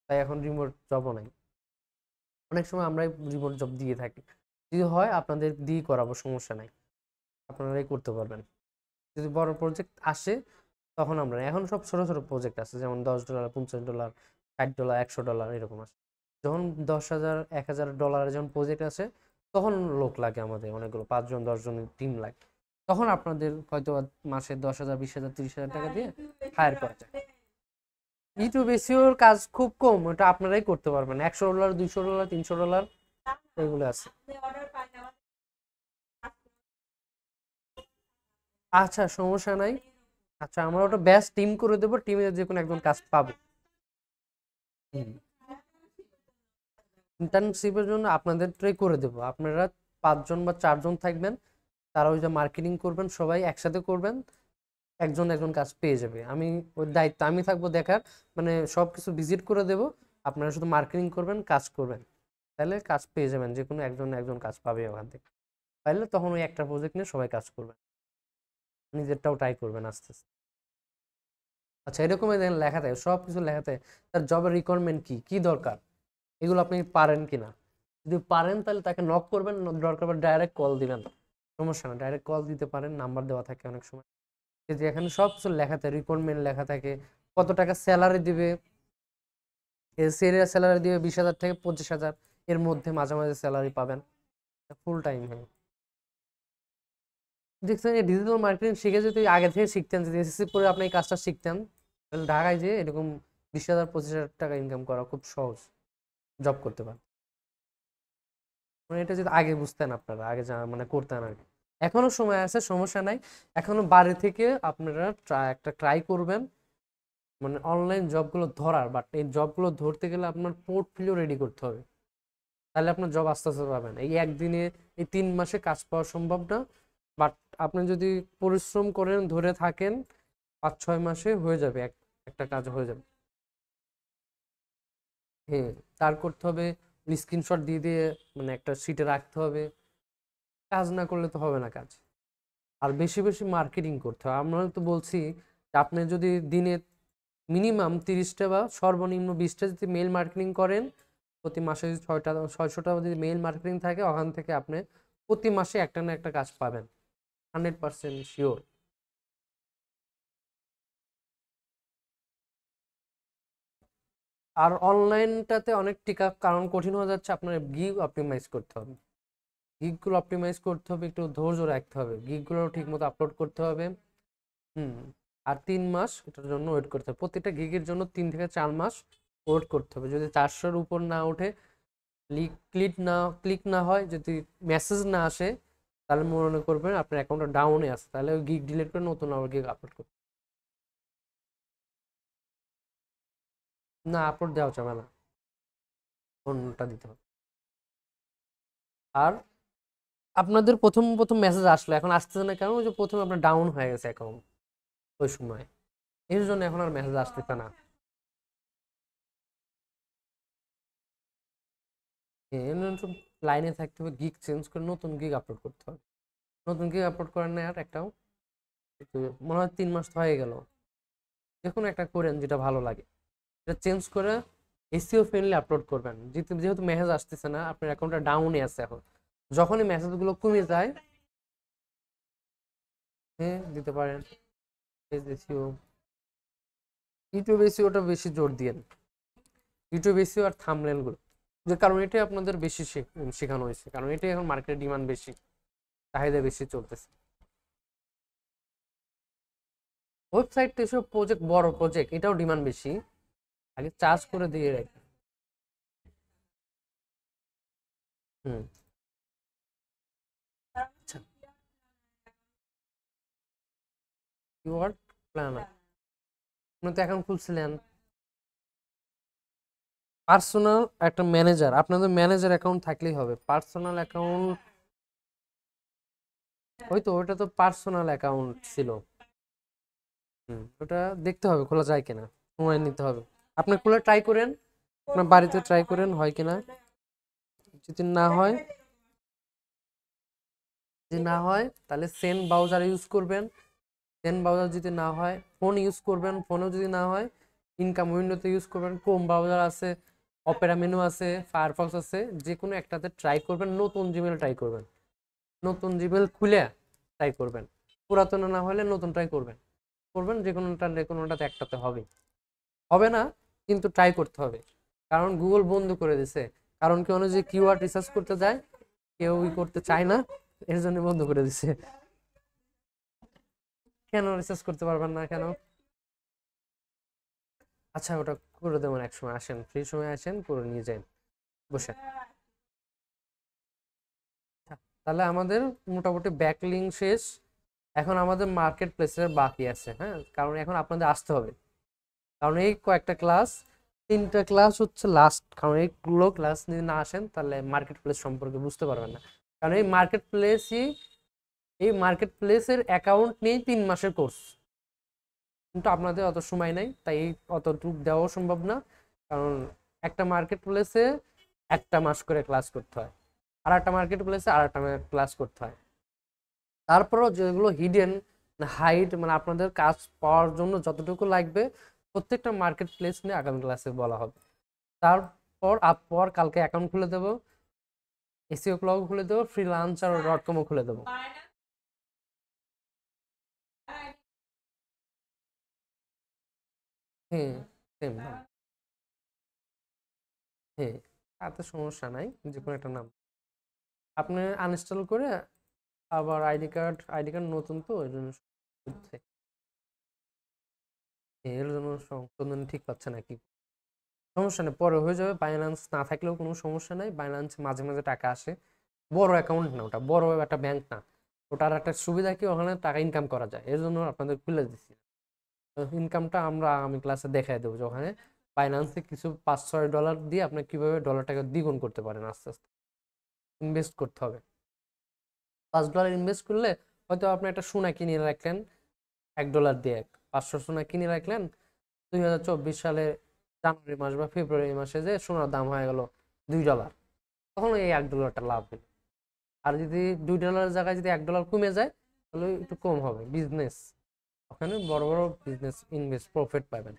A: তাই এখন রিমোট জবও নাই। অনেক সময় আমরাই রিমোট জব দিয়ে থাকি, যদি হয় আপনাদের দিয়ে করাবো, সমস্যা নাই, আপনারাই করতে পারবেন। যদি বড় প্রজেক্ট আসে তখন আমরা, এখন সব ছোট ছোট প্রজেক্ট আছে, যেমন $10, $50, $60, $100 এরকম আছে। যখন 10,000 $1,000 যখন প্রজেক্ট আসে, তখন লোক লাগে আমাদের অনেকগুলো, 5 জন 10 জনের টিম লাগে, তখন আপনাদের হয়তো মাসে 10,000 20,000 30,000 টাকা দিয়ে হায়ার করা যায়। ইউটিউব এসইওর কাজ খুব কম, ওটা আপনারাই করতে পারবেন, $100 $200 $300 এগুলো আছে। আচ্ছা, সমস্যা নাই। আচ্ছা, আমরা ওটা ব্যাচ টিম করে দেবো, টিমে যে কোনো একজন কাজ পাবে। ইন্টার্নশিপের জন্য আপনাদেরটাই করে দেবো, আপনারা 5 জন বা 4 জন থাকবেন, তারা ওই যে মার্কেটিং করবেন, সবাই একসাথে করবেন, একজন একজন কাজ পেয়ে যাবে, আমি ওই দায়িত্ব আমি থাকবো দেখার, মানে সব কিছু ভিজিট করে দেব, আপনারা শুধু মার্কেটিং করবেন, কাজ করবেন, তাহলে কাজ পেয়ে যাবেন, যে কোনো একজন একজন কাজ পাবে ওখান থেকে, পাইলে তখন ওই একটা প্রজেক্ট নিয়ে সবাই কাজ করবেন, নিজেরটাও ট্রাই করবেন আস্তে আস্তে। আচ্ছা, এরকমই দেখেন লেখা থাকে, সব কিছু লেখা থাকে, তার জবের রিকোয়ারমেন্ট কি কি দরকার, এগুলো আপনি পারেন কিনা, যদি পারেন তাহলে তাকে নক করবেন, দরকার ডাইরেক্ট কল দিবেন, সমস্যা না, ডাইরেক্ট কল দিতে পারেন, নাম্বার দেওয়া থাকে অনেক সময়, যে এখানে সব কিছু লেখা থাকে, রিকোয়ারমেন্ট লেখা থাকে, কত টাকা স্যালারি দিবে, সিরিয়াল স্যালারি দিবে 20,000 থেকে 25,000 এর মধ্যে, মাঝে মাঝে স্যালারি পাবেন, ফুল টাইম। হ্যাঁ, দেখছেন, এই ডিজিটাল মার্কেটিং শিখে যদি আগে থেকে শিখতেন, যদি এসএসসি পরে আপনি এই কাজটা শিখতেন, তাহলে ঢাকায় যে এরকম 20,000 25,000 টাকা ইনকাম করা খুব সহজ, জব করতে পারেন, মানে এটা যদি আগে বুঝতেন আপনারা, আগে মানে করতেন আর কি। এখনো সময় আছে, সমস্যা নাই, এখনো বাড়ি থেকে আপনারা একটা ট্রাই করবেন, মানে অনলাইন জবগুলো ধরার, বাট এই জবগুলো ধরতে গেলে আপনার পোর্টফোলিও রেডি করতে হবে, তাহলে আপনার জব আস্তে আস্তে পাবেন, এই একদিনে এই 3 মাসে কাজ পাওয়া সম্ভব না, বাট আপনি যদি পরিশ্রম করেন, ধরে থাকেন, 5-6 মাসে হয়ে যাবে, একটা কাজ হয়ে যাবে। হ্যাঁ, তার করতে হবে, স্ক্রিনশট দিয়ে দিয়ে মানে একটা শিটে রাখতে হবে। কাজ না করলে তো হবে না কাজ। আর বেশি বেশি মার্কেটিং করতে হবে। আমরা তো বলছি যে আপনি যদি দিনে মিনিমাম 30টা বা সর্বনিম্ন 20টা যদি মেইল মার্কেটিং করেন, প্রতি মাসে যদি 600টা যদি মেইল মার্কেটিং থাকে, ওখান থেকে আপনি প্রতি মাসে একটা না একটা কাজ পাবেন, 100% শিওর। আর অনলাইনটাতে অনেক টিকা, কারণ কঠিন হয়ে যাচ্ছে, আপনার গিগ অপটিমাইজ করতে হবে। গিগগুলো অপটিমাইজ করতে হবে, একটু ধৈর্য রাখতে হবে, গিগগুলো ঠিক মতো আপলোড করতে হবে। হুম। আর 3 মাস এটার জন্য ওয়েট করতে হবে, প্রত্যেকটা গিগের জন্য 3 থেকে 4 মাস ওয়েট করতে হবে। যদি 400-র উপর না ওঠে, ক্লিক না হয়, যদি মেসেজ না আসে, তাহলে মনে করবেন আপনার অ্যাকাউন্টটা ডাউনে আছে, তাহলে ওই গিগ ডিলিট করে নতুন আবার গিগ আপলোড করতে। না, আপলোড দেওয়া যাবে না, ফোনটা দিতে হবে। আর আপনাদের প্রথম প্রথম মেসেজ আসলো, এখন আসতেছে না কেন? ওই যে প্রথমে আপনার ডাউন হয়ে গেছে অ্যাকাউন্ট ওই সময়, এর জন্য এখন আর মেসেজ আসতেছে না। লাইনে থাকতে হবে, গিগ চেঞ্জ করে নতুন গিগ আপলোড করতে হবে। নতুন গিগ আপলোড করেন না আর একটাও? তো মনে হয় 3 মাস তো হয়ে গেল। যে কোনো একটা করেন যেটা ভালো লাগে, এটা চেঞ্জ করে এসইও ফ্রেন্ডলি আপলোড করবেন। যেহেতু যেহেতু মেসেজ আসতেছে না, আপনার অ্যাকাউন্টটা ডাউনে আছে এখন, যখনই মেসেজগুলো কমে যায়, হ্যাঁ দিতে পারেন। এসইও, ইউটিউব এসইওটা বেশি জোর দিয়েন, ইউটিউব এসইও আর থাম্বনেল গুলো, যে কারণ এটাই আপনাদের বেশি শেখানো হয়েছে, কারণ এটাই এখন মার্কেটের ডিমান্ড বেশি, চাহিদা বেশি চলতেছে। ওয়েবসাইট তো এসব প্রজেক্ট, বড় প্রজেক্ট, এটাও ডিমান্ড বেশি, আগে চার্জ করে দিয়ে রাখি। হুম। আচ্ছা, কিওয়ার্ড প্ল্যানার আপনি তো এখন খুলছিলেন। পার্সোনাল একটা ম্যানেজার, আপনাদের ম্যানেজার অ্যাকাউন্ট থাকলেই হবে, পার্সোনাল অ্যাকাউন্ট। ওই তো, ওটা তো পার্সোনাল অ্যাকাউন্ট ছিল। ওটা দেখতে হবে খোলা যায় কিনা, সময় নিতে হবে। আপনি খুলে ট্রাই করেন, আপনার বাড়িতে ট্রাই করেন হয় কিনা। যদি না হয়, যদি না হয় তাহলে সেন ব্রাউজার ইউজ করবেন। সেন ব্রাউজার যদি না হয়, ফোন ইউজ করবেন, ফোনেও যদি না হয় ইনকাম উইন্ডোতে ইউজ করবেন। ক্রোম ব্রাউজার আছে, অপেরা মেনু আছে, ফায়ারফক্স আছে, যে কোনো একটাতে ট্রাই করবেন, নতুন জিমেল ট্রাই করবেন, নতুন জিমেল খুলে ট্রাই করবেন। পুরাতন না হলে নতুন ট্রাই করবেন, করবেন যে কোনোটাতে একটাতে হবে, হবে না কিন্তু ট্রাই করতে হবে। কারণ গুগল বন্ধ করে দিছে, কারণ কেউ যে কিওয়ার্ড রিসার্চ করতে যায়, কেউই করতে চায় না, এর জন্য বন্ধ করে দিছে। কেন রিসার্চ করতে পারবেন না কেন? আচ্ছা, ওটা করে দেবেন, এক সময় আসেন, ফ্রি সময় আসেন, করে নিয়ে যান বসে। তাহলে আমাদের মোটামুটি ব্যাকলিং শেষ, এখন আমাদের মার্কেট প্লেসের বাকি আছে। হ্যাঁ, কারণ এখন আপনাদের আসতে হবে, কারণ এই কয়েকটা ক্লাস, 3টা ক্লাস হচ্ছে লাস্ট, কারণ এইগুলো ক্লাস যদি না আসেন তাহলে মার্কেট প্লেস সম্পর্কে বুঝতে পারবেন না। কারণ এই মার্কেট প্লেসের অ্যাকাউন্ট নিয়েই 3 মাসের কোর্স, কিন্তু আপনাদের অত সময় নাই, তাই অতটুকু দেওয়াও সম্ভব না। কারণ একটা মার্কেট প্লেসে একটা মাস করে ক্লাস করতে হয়, আর একটা মার্কেট প্লেসে আর একটা ক্লাস করতে হয়। তারপরও যেগুলো হিডেন হাইট, মানে আপনাদের কাজ পাওয়ার জন্য যতটুকু লাগবে, প্রত্যেকটা মার্কেট প্লেস নিয়ে আগামী ক্লাসে বলা হবে। তারপর কালকে অ্যাকাউন্ট খুলে দেবো, এসইও ক্লাব খুলে দেবো, ফ্রিল্যান্সার.com খুলে দেবো। হ্যাঁ, সেম নাম। হ্যাঁ, তাতে সমস্যা নাই, যে কোনো একটা নাম আপনি আনইনস্টল করে আবার আইডি কার্ড নতুন তো ওই জন্য হচ্ছে। এর জন্য সংশোধন ঠিক পাচ্ছে না কি, সমস্যা নেই, পরে হয়ে যাবে। বাইন্যান্স না থাকলেও কোনো সমস্যা নাই, বাইন্যান্স মাঝে মাঝে টাকা আসে। বড় অ্যাকাউন্ট না ওটা, বড় একটা ব্যাংক না, ওটার একটা সুবিধা কি, ওখানে টাকা ইনকাম করা যায়, এর জন্য আপনাদের খুলে দিচ্ছি। ইনকামটা আমরা আগামী ক্লাসে দেখাই দেবো, যে ওখানে বাইন্যান্সে কিছু $5-6 দিয়ে আপনি কিভাবে ডলারটাকে দ্বিগুণ করতে পারেন। আস্তে আস্তে ইনভেস্ট করতে হবে। $5 ইনভেস্ট করলে হয়তো আপনি একটা সোনা কিনে রাখলেন, $1 দিয়ে 500 সোনা কিনে রাখলেন, 2024 সালে জানুয়ারি মাস বা ফেব্রুয়ারি মাসে যে সোনার দাম হয়ে গেল $2, তখন এই $1টা লাভ হলো। আর যদি $2 জায়গায় যদি $1 কমে যায় তাহলে একটু কম হবে বিজনেস, ওখানে বড় বড় বিজনেস ইনভেস্ট প্রফিট পাবেন।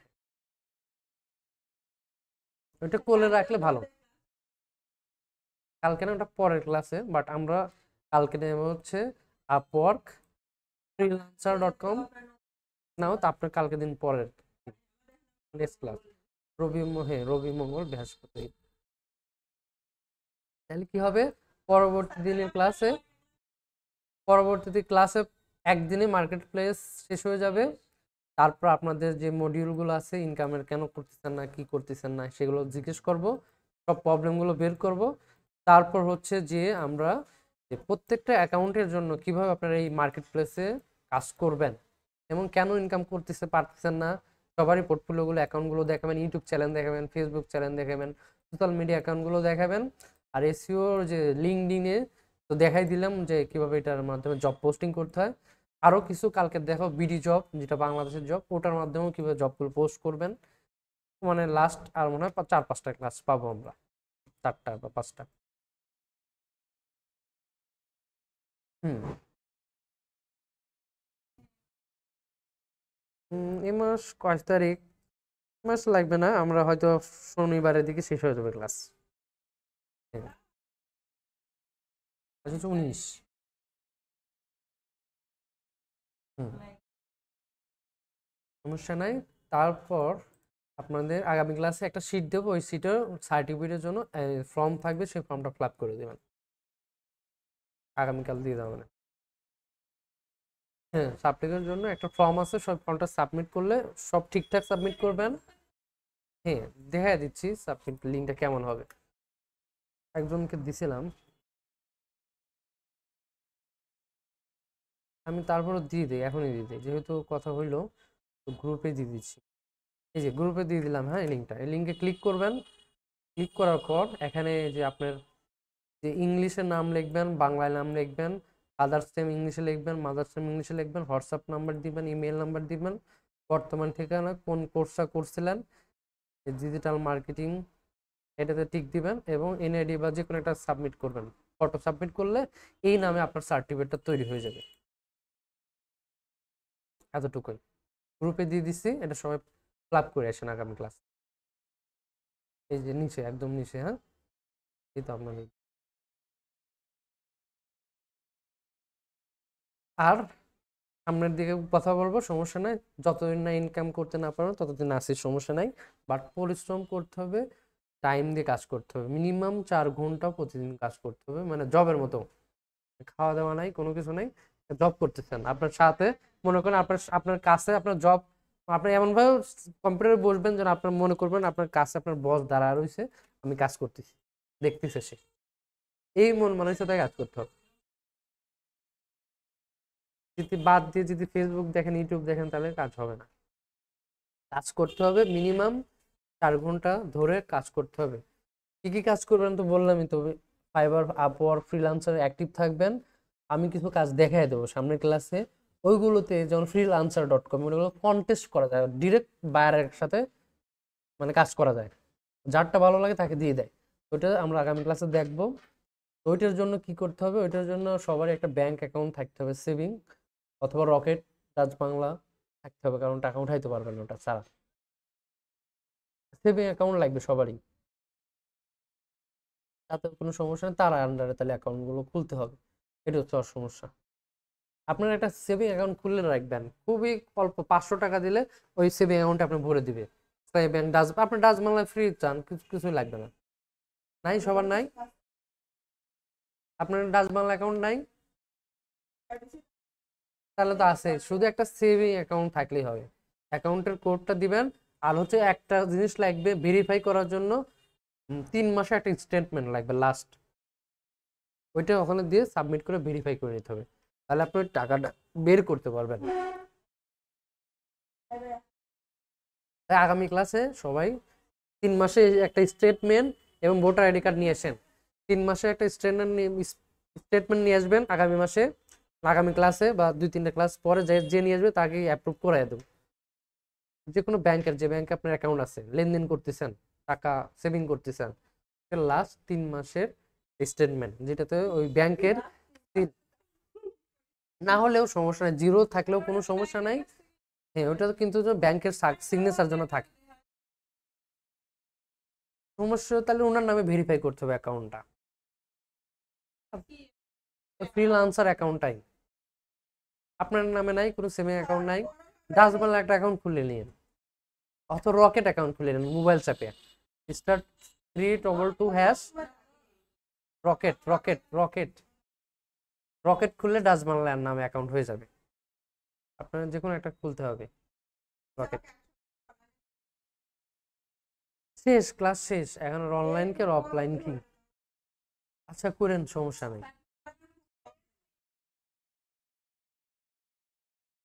A: ওইটা কোলে রাখলে ভালো। কালকে না ওটা পরের ক্লাসে, বাট আমরা কালকে নেব হচ্ছে আপওয়ার্ক, freelancer.com। নাও তো আপনার কালকে দিন পরের নেক্সট ক্লাস রবি মঙ্গল বৃহস্পতি। তাহলে কি হবে, পরবর্তী ক্লাসে একদিনে মার্কেট প্লেস শেষ হয়ে যাবে। তারপর আপনাদের যে মডিউলগুলো আছে ইনকামের, কেন করতেছেন না, কি করতেছেন না, সেগুলো জিজ্ঞেস করব, সব প্রবলেমগুলো বের করব। তারপর হচ্ছে যে আমরা যে প্রত্যেকটা অ্যাকাউন্টের জন্য কিভাবে আপনারা এই মার্কেট প্লেসে কাজ করবেন এবং কেন ইনকাম করতেছে পারতেছেন না, সবারই পোর্টফোলিওগুলো অ্যাকাউন্টগুলো দেখাবেন, ইউটিউব চ্যানেল দেখাবেন, ফেসবুক চ্যানেল দেখাবেন, সোশ্যাল মিডিয়া অ্যাকাউন্টগুলো দেখাবেন। আর এসইওর যে লিঙ্কডইনে তো দেখাই দিলাম যে কিভাবে এটার মাধ্যমে জব পোস্টিং করতে হয়। আরো কিছু কালকে দেখো বিডি জব, যেটা বাংলাদেশের জব, ওটার মাধ্যমেও কিভাবে জবগুলো পোস্ট করবেন। মানে লাস্ট আর মনে হয় 4-5টা ক্লাস পাবো আমরা, 4টা বা 5টা। হুম। এই মাস কয় তারিখ, মাস লাগবে না, আমরা হয়তো শনিবারের দিকে শেষ হয়ে যাবে ক্লাস। আচ্ছা 19। হুম, সমস্যা নাই। তারপর আপনাদের আগামী ক্লাসে একটা শীট দেবো, ওই শীটের সার্টিফিকেটের জন্য ফর্ম থাকবে, সেই ফর্মটা ফিল আপ করে দেবেন, আগামীকাল দিয়ে দেবেন। হ্যাঁ, সাবটেকের জন্য একটা ফর্ম আছে, সব ফর্মটা সাবমিট করলে সব ঠিকঠাক সাবমিট করবেন। হ্যাঁ, দেখা দিচ্ছি সাবমিট লিঙ্কটা কেমন হবে, একজনকে দিছিলাম আমি, তারপরে দিয়ে দিই, এখনই দিয়ে দিই, যেহেতু কথা হইলো তো গ্রুপে দিয়ে দিচ্ছি। এই যে গ্রুপে দিয়ে দিলাম, হ্যাঁ এই লিঙ্কটা, এই লিঙ্কে ক্লিক করবেন। ক্লিক করার পর এখানে যে আপনার যে ইংলিশে নাম লিখবেন, বাংলায় নাম লিখবেন, ফাদার্স নেম ইংলিশে লিখবেন, মাদার্স নেম ইংলিশে লিখবেন, হোয়াটসঅ্যাপ নাম্বার দিবেন, ইমেল নাম্বার দিবেন, বর্তমান ঠিকানা, কোন কোর্সটা করছিলেন, ডিজিটাল মার্কেটিং, এটাতে টিক দিবেন এবং এনআইডি বা যে কোনো একটা সাবমিট করবেন। ফটো সাবমিট করলে এই নামে আপনার সার্টিফিকেটটা তৈরি হয়ে যাবে। এতটুকুই, গ্রুপে দিয়ে দিচ্ছি, এটা সবাই ফিল আপ করে আসেন আগামী ক্লাস। এই যে নিচে, একদম নিচে, হ্যাঁ এই তো আপনার। আর আপনার দিকে কথা বলবো, সমস্যা নাই, যতদিন না ইনকাম করতে না পারো ততদিন আসি, সমস্যা নাই। বাট পরিশ্রম করতে হবে, টাইম দিয়ে কাজ করতে হবে, মিনিমাম 4 ঘন্টা প্রতিদিন কাজ করতে হবে, মানে জবের মতো, খাওয়া দাওয়া নাই, কোনো কিছু নাই, জব করতেছেন আপনার সাথে। মনে করেন আপনার আপনার কাছে আপনার জব, আপনি এমন ভাবে কম্পিউটারে বসবেন যেন আপনার মনে করবেন আপনার কাছে আপনার বস দাঁড়া রয়েছে, আমি কাজ করতেছি, দেখতেছে সে, এই মন মানসিকতায় কাজ করতে হবে। যদি বাদ দিয়ে যদি ফেসবুক দেখেন, ইউটিউব দেখেন, তাহলে কাজ হবে না। কাজ করতে হবে মিনিমাম 4 ঘন্টা ধরে কাজ করতে হবে। কি কি কাজ করবেন তো বললামই তো, ফাইবার, আপওয়ার্ক, ফ্রিল্যান্সার অ্যাক্টিভ থাকবেন। আমি কিছু কাজ দেখাই দেবো সামনের ক্লাসে, ওইগুলোতে যেমন freelancer.com, ওগুলো কন্টেস্ট করা যায়, ডিরেক্ট বায়ারের সাথে মানে কাজ করা যায়, যারটা ভালো লাগে তাকে দিয়ে দেয়। ওইটা আমরা আগামী ক্লাসে দেখবো। ওইটার জন্য কি করতে হবে, ওইটার জন্য সবার একটা ব্যাংক অ্যাকাউন্ট থাকতে হবে, সেভিং অথবা রকেট, ডাচ বাংলা থাকতে হবে, কারণ টাকা উঠাইতে পারবেন না ওটা ছাড়া, সেভিং অ্যাকাউন্ট লাগবে সবারই। তাতে কোনো সমস্যা নেই, তার আন্ডারে তাহলে অ্যাকাউন্ট গুলো খুলতে হবে, এটা হচ্ছে ওর সমস্যা। আপনার একটা সেভিং অ্যাকাউন্ট খুলে রাখবেন, খুবই অল্প 500 টাকা দিলে ওই সেভিং অ্যাকাউন্টে আপনি ভরে দিবে। ব্যাংক ডাচ, আপনার ডাচ বাংলায় ফ্রি চান, কিছুই লাগবে না। নাই, সবার নাই, আপনার ডাচ বাংলা অ্যাকাউন্ট নাই, তাহলে তো আছে, শুধু একটা সেভিং অ্যাকাউন্ট থাকলেই হবে। অ্যাকাউন্টের কোডটা দিবেন, আর হচ্ছে একটা জিনিস লাগবে ভেরিফাই করার জন্য, 3 মাসে একটা স্টেটমেন্ট লাগবে লাস্ট, ওইটা ওখানে দিয়ে সাবমিট করে ভেরিফাই করে নিতে হবে, তাহলে আপনি টাকাটা বের করতে পারবেন। তাই আগামী ক্লাসে সবাই 3 মাসে একটা স্টেটমেন্ট এবং ভোটার আইডি কার্ড নিয়ে আসেন, 3 মাসে একটা স্টেটমেন্ট নিয়ে আসবেন আগামী মাসে, আগামী ক্লাসে বা 2-3টা ক্লাস পরে যে যে নিয়ে আসবে তাকে অ্যাপ্রুভ করে দেবো। যে কোনো ব্যাংকের, যে ব্যাংকে আপনার অ্যাকাউন্ট আছে, লেনদেন করতেছেন, টাকা সেভিং করতেছেন, লাস্ট 3 মাসের স্টেটমেন্ট, যেটাতে ওই ব্যাংকের না হলেও সমস্যা নাই, জিরো থাকলেও কোনো সমস্যা নাই। হ্যাঁ, ওটা কিন্তু ব্যাংকের সিগনেচার জন্য থাকে। সমস্যা তাহলে ওনার নামে ভেরিফাই করতে হবে অ্যাকাউন্টটা, ফ্রিল্যান্সার অ্যাকাউন্টটাই আপনার নামে নাই, কোনো সেভিং অ্যাকাউন্ট নাই, ডাচবাংলা একটা অ্যাকাউন্ট খুলে নিন, অথবা রকেট অ্যাকাউন্ট খুলে নিন মোবাইল চাপে, star 322#, rocket rocket rocket rocket খুললে ডাচবাংলার নামে অ্যাকাউন্ট হয়ে যাবে। আপনার যে কোনো একটা খুলতে হবে রকেট। শেষ, ক্লাস শেষ, এখন অনলাইন কি আর অফলাইন কি? আচ্ছা করেন, সমস্যা নেই।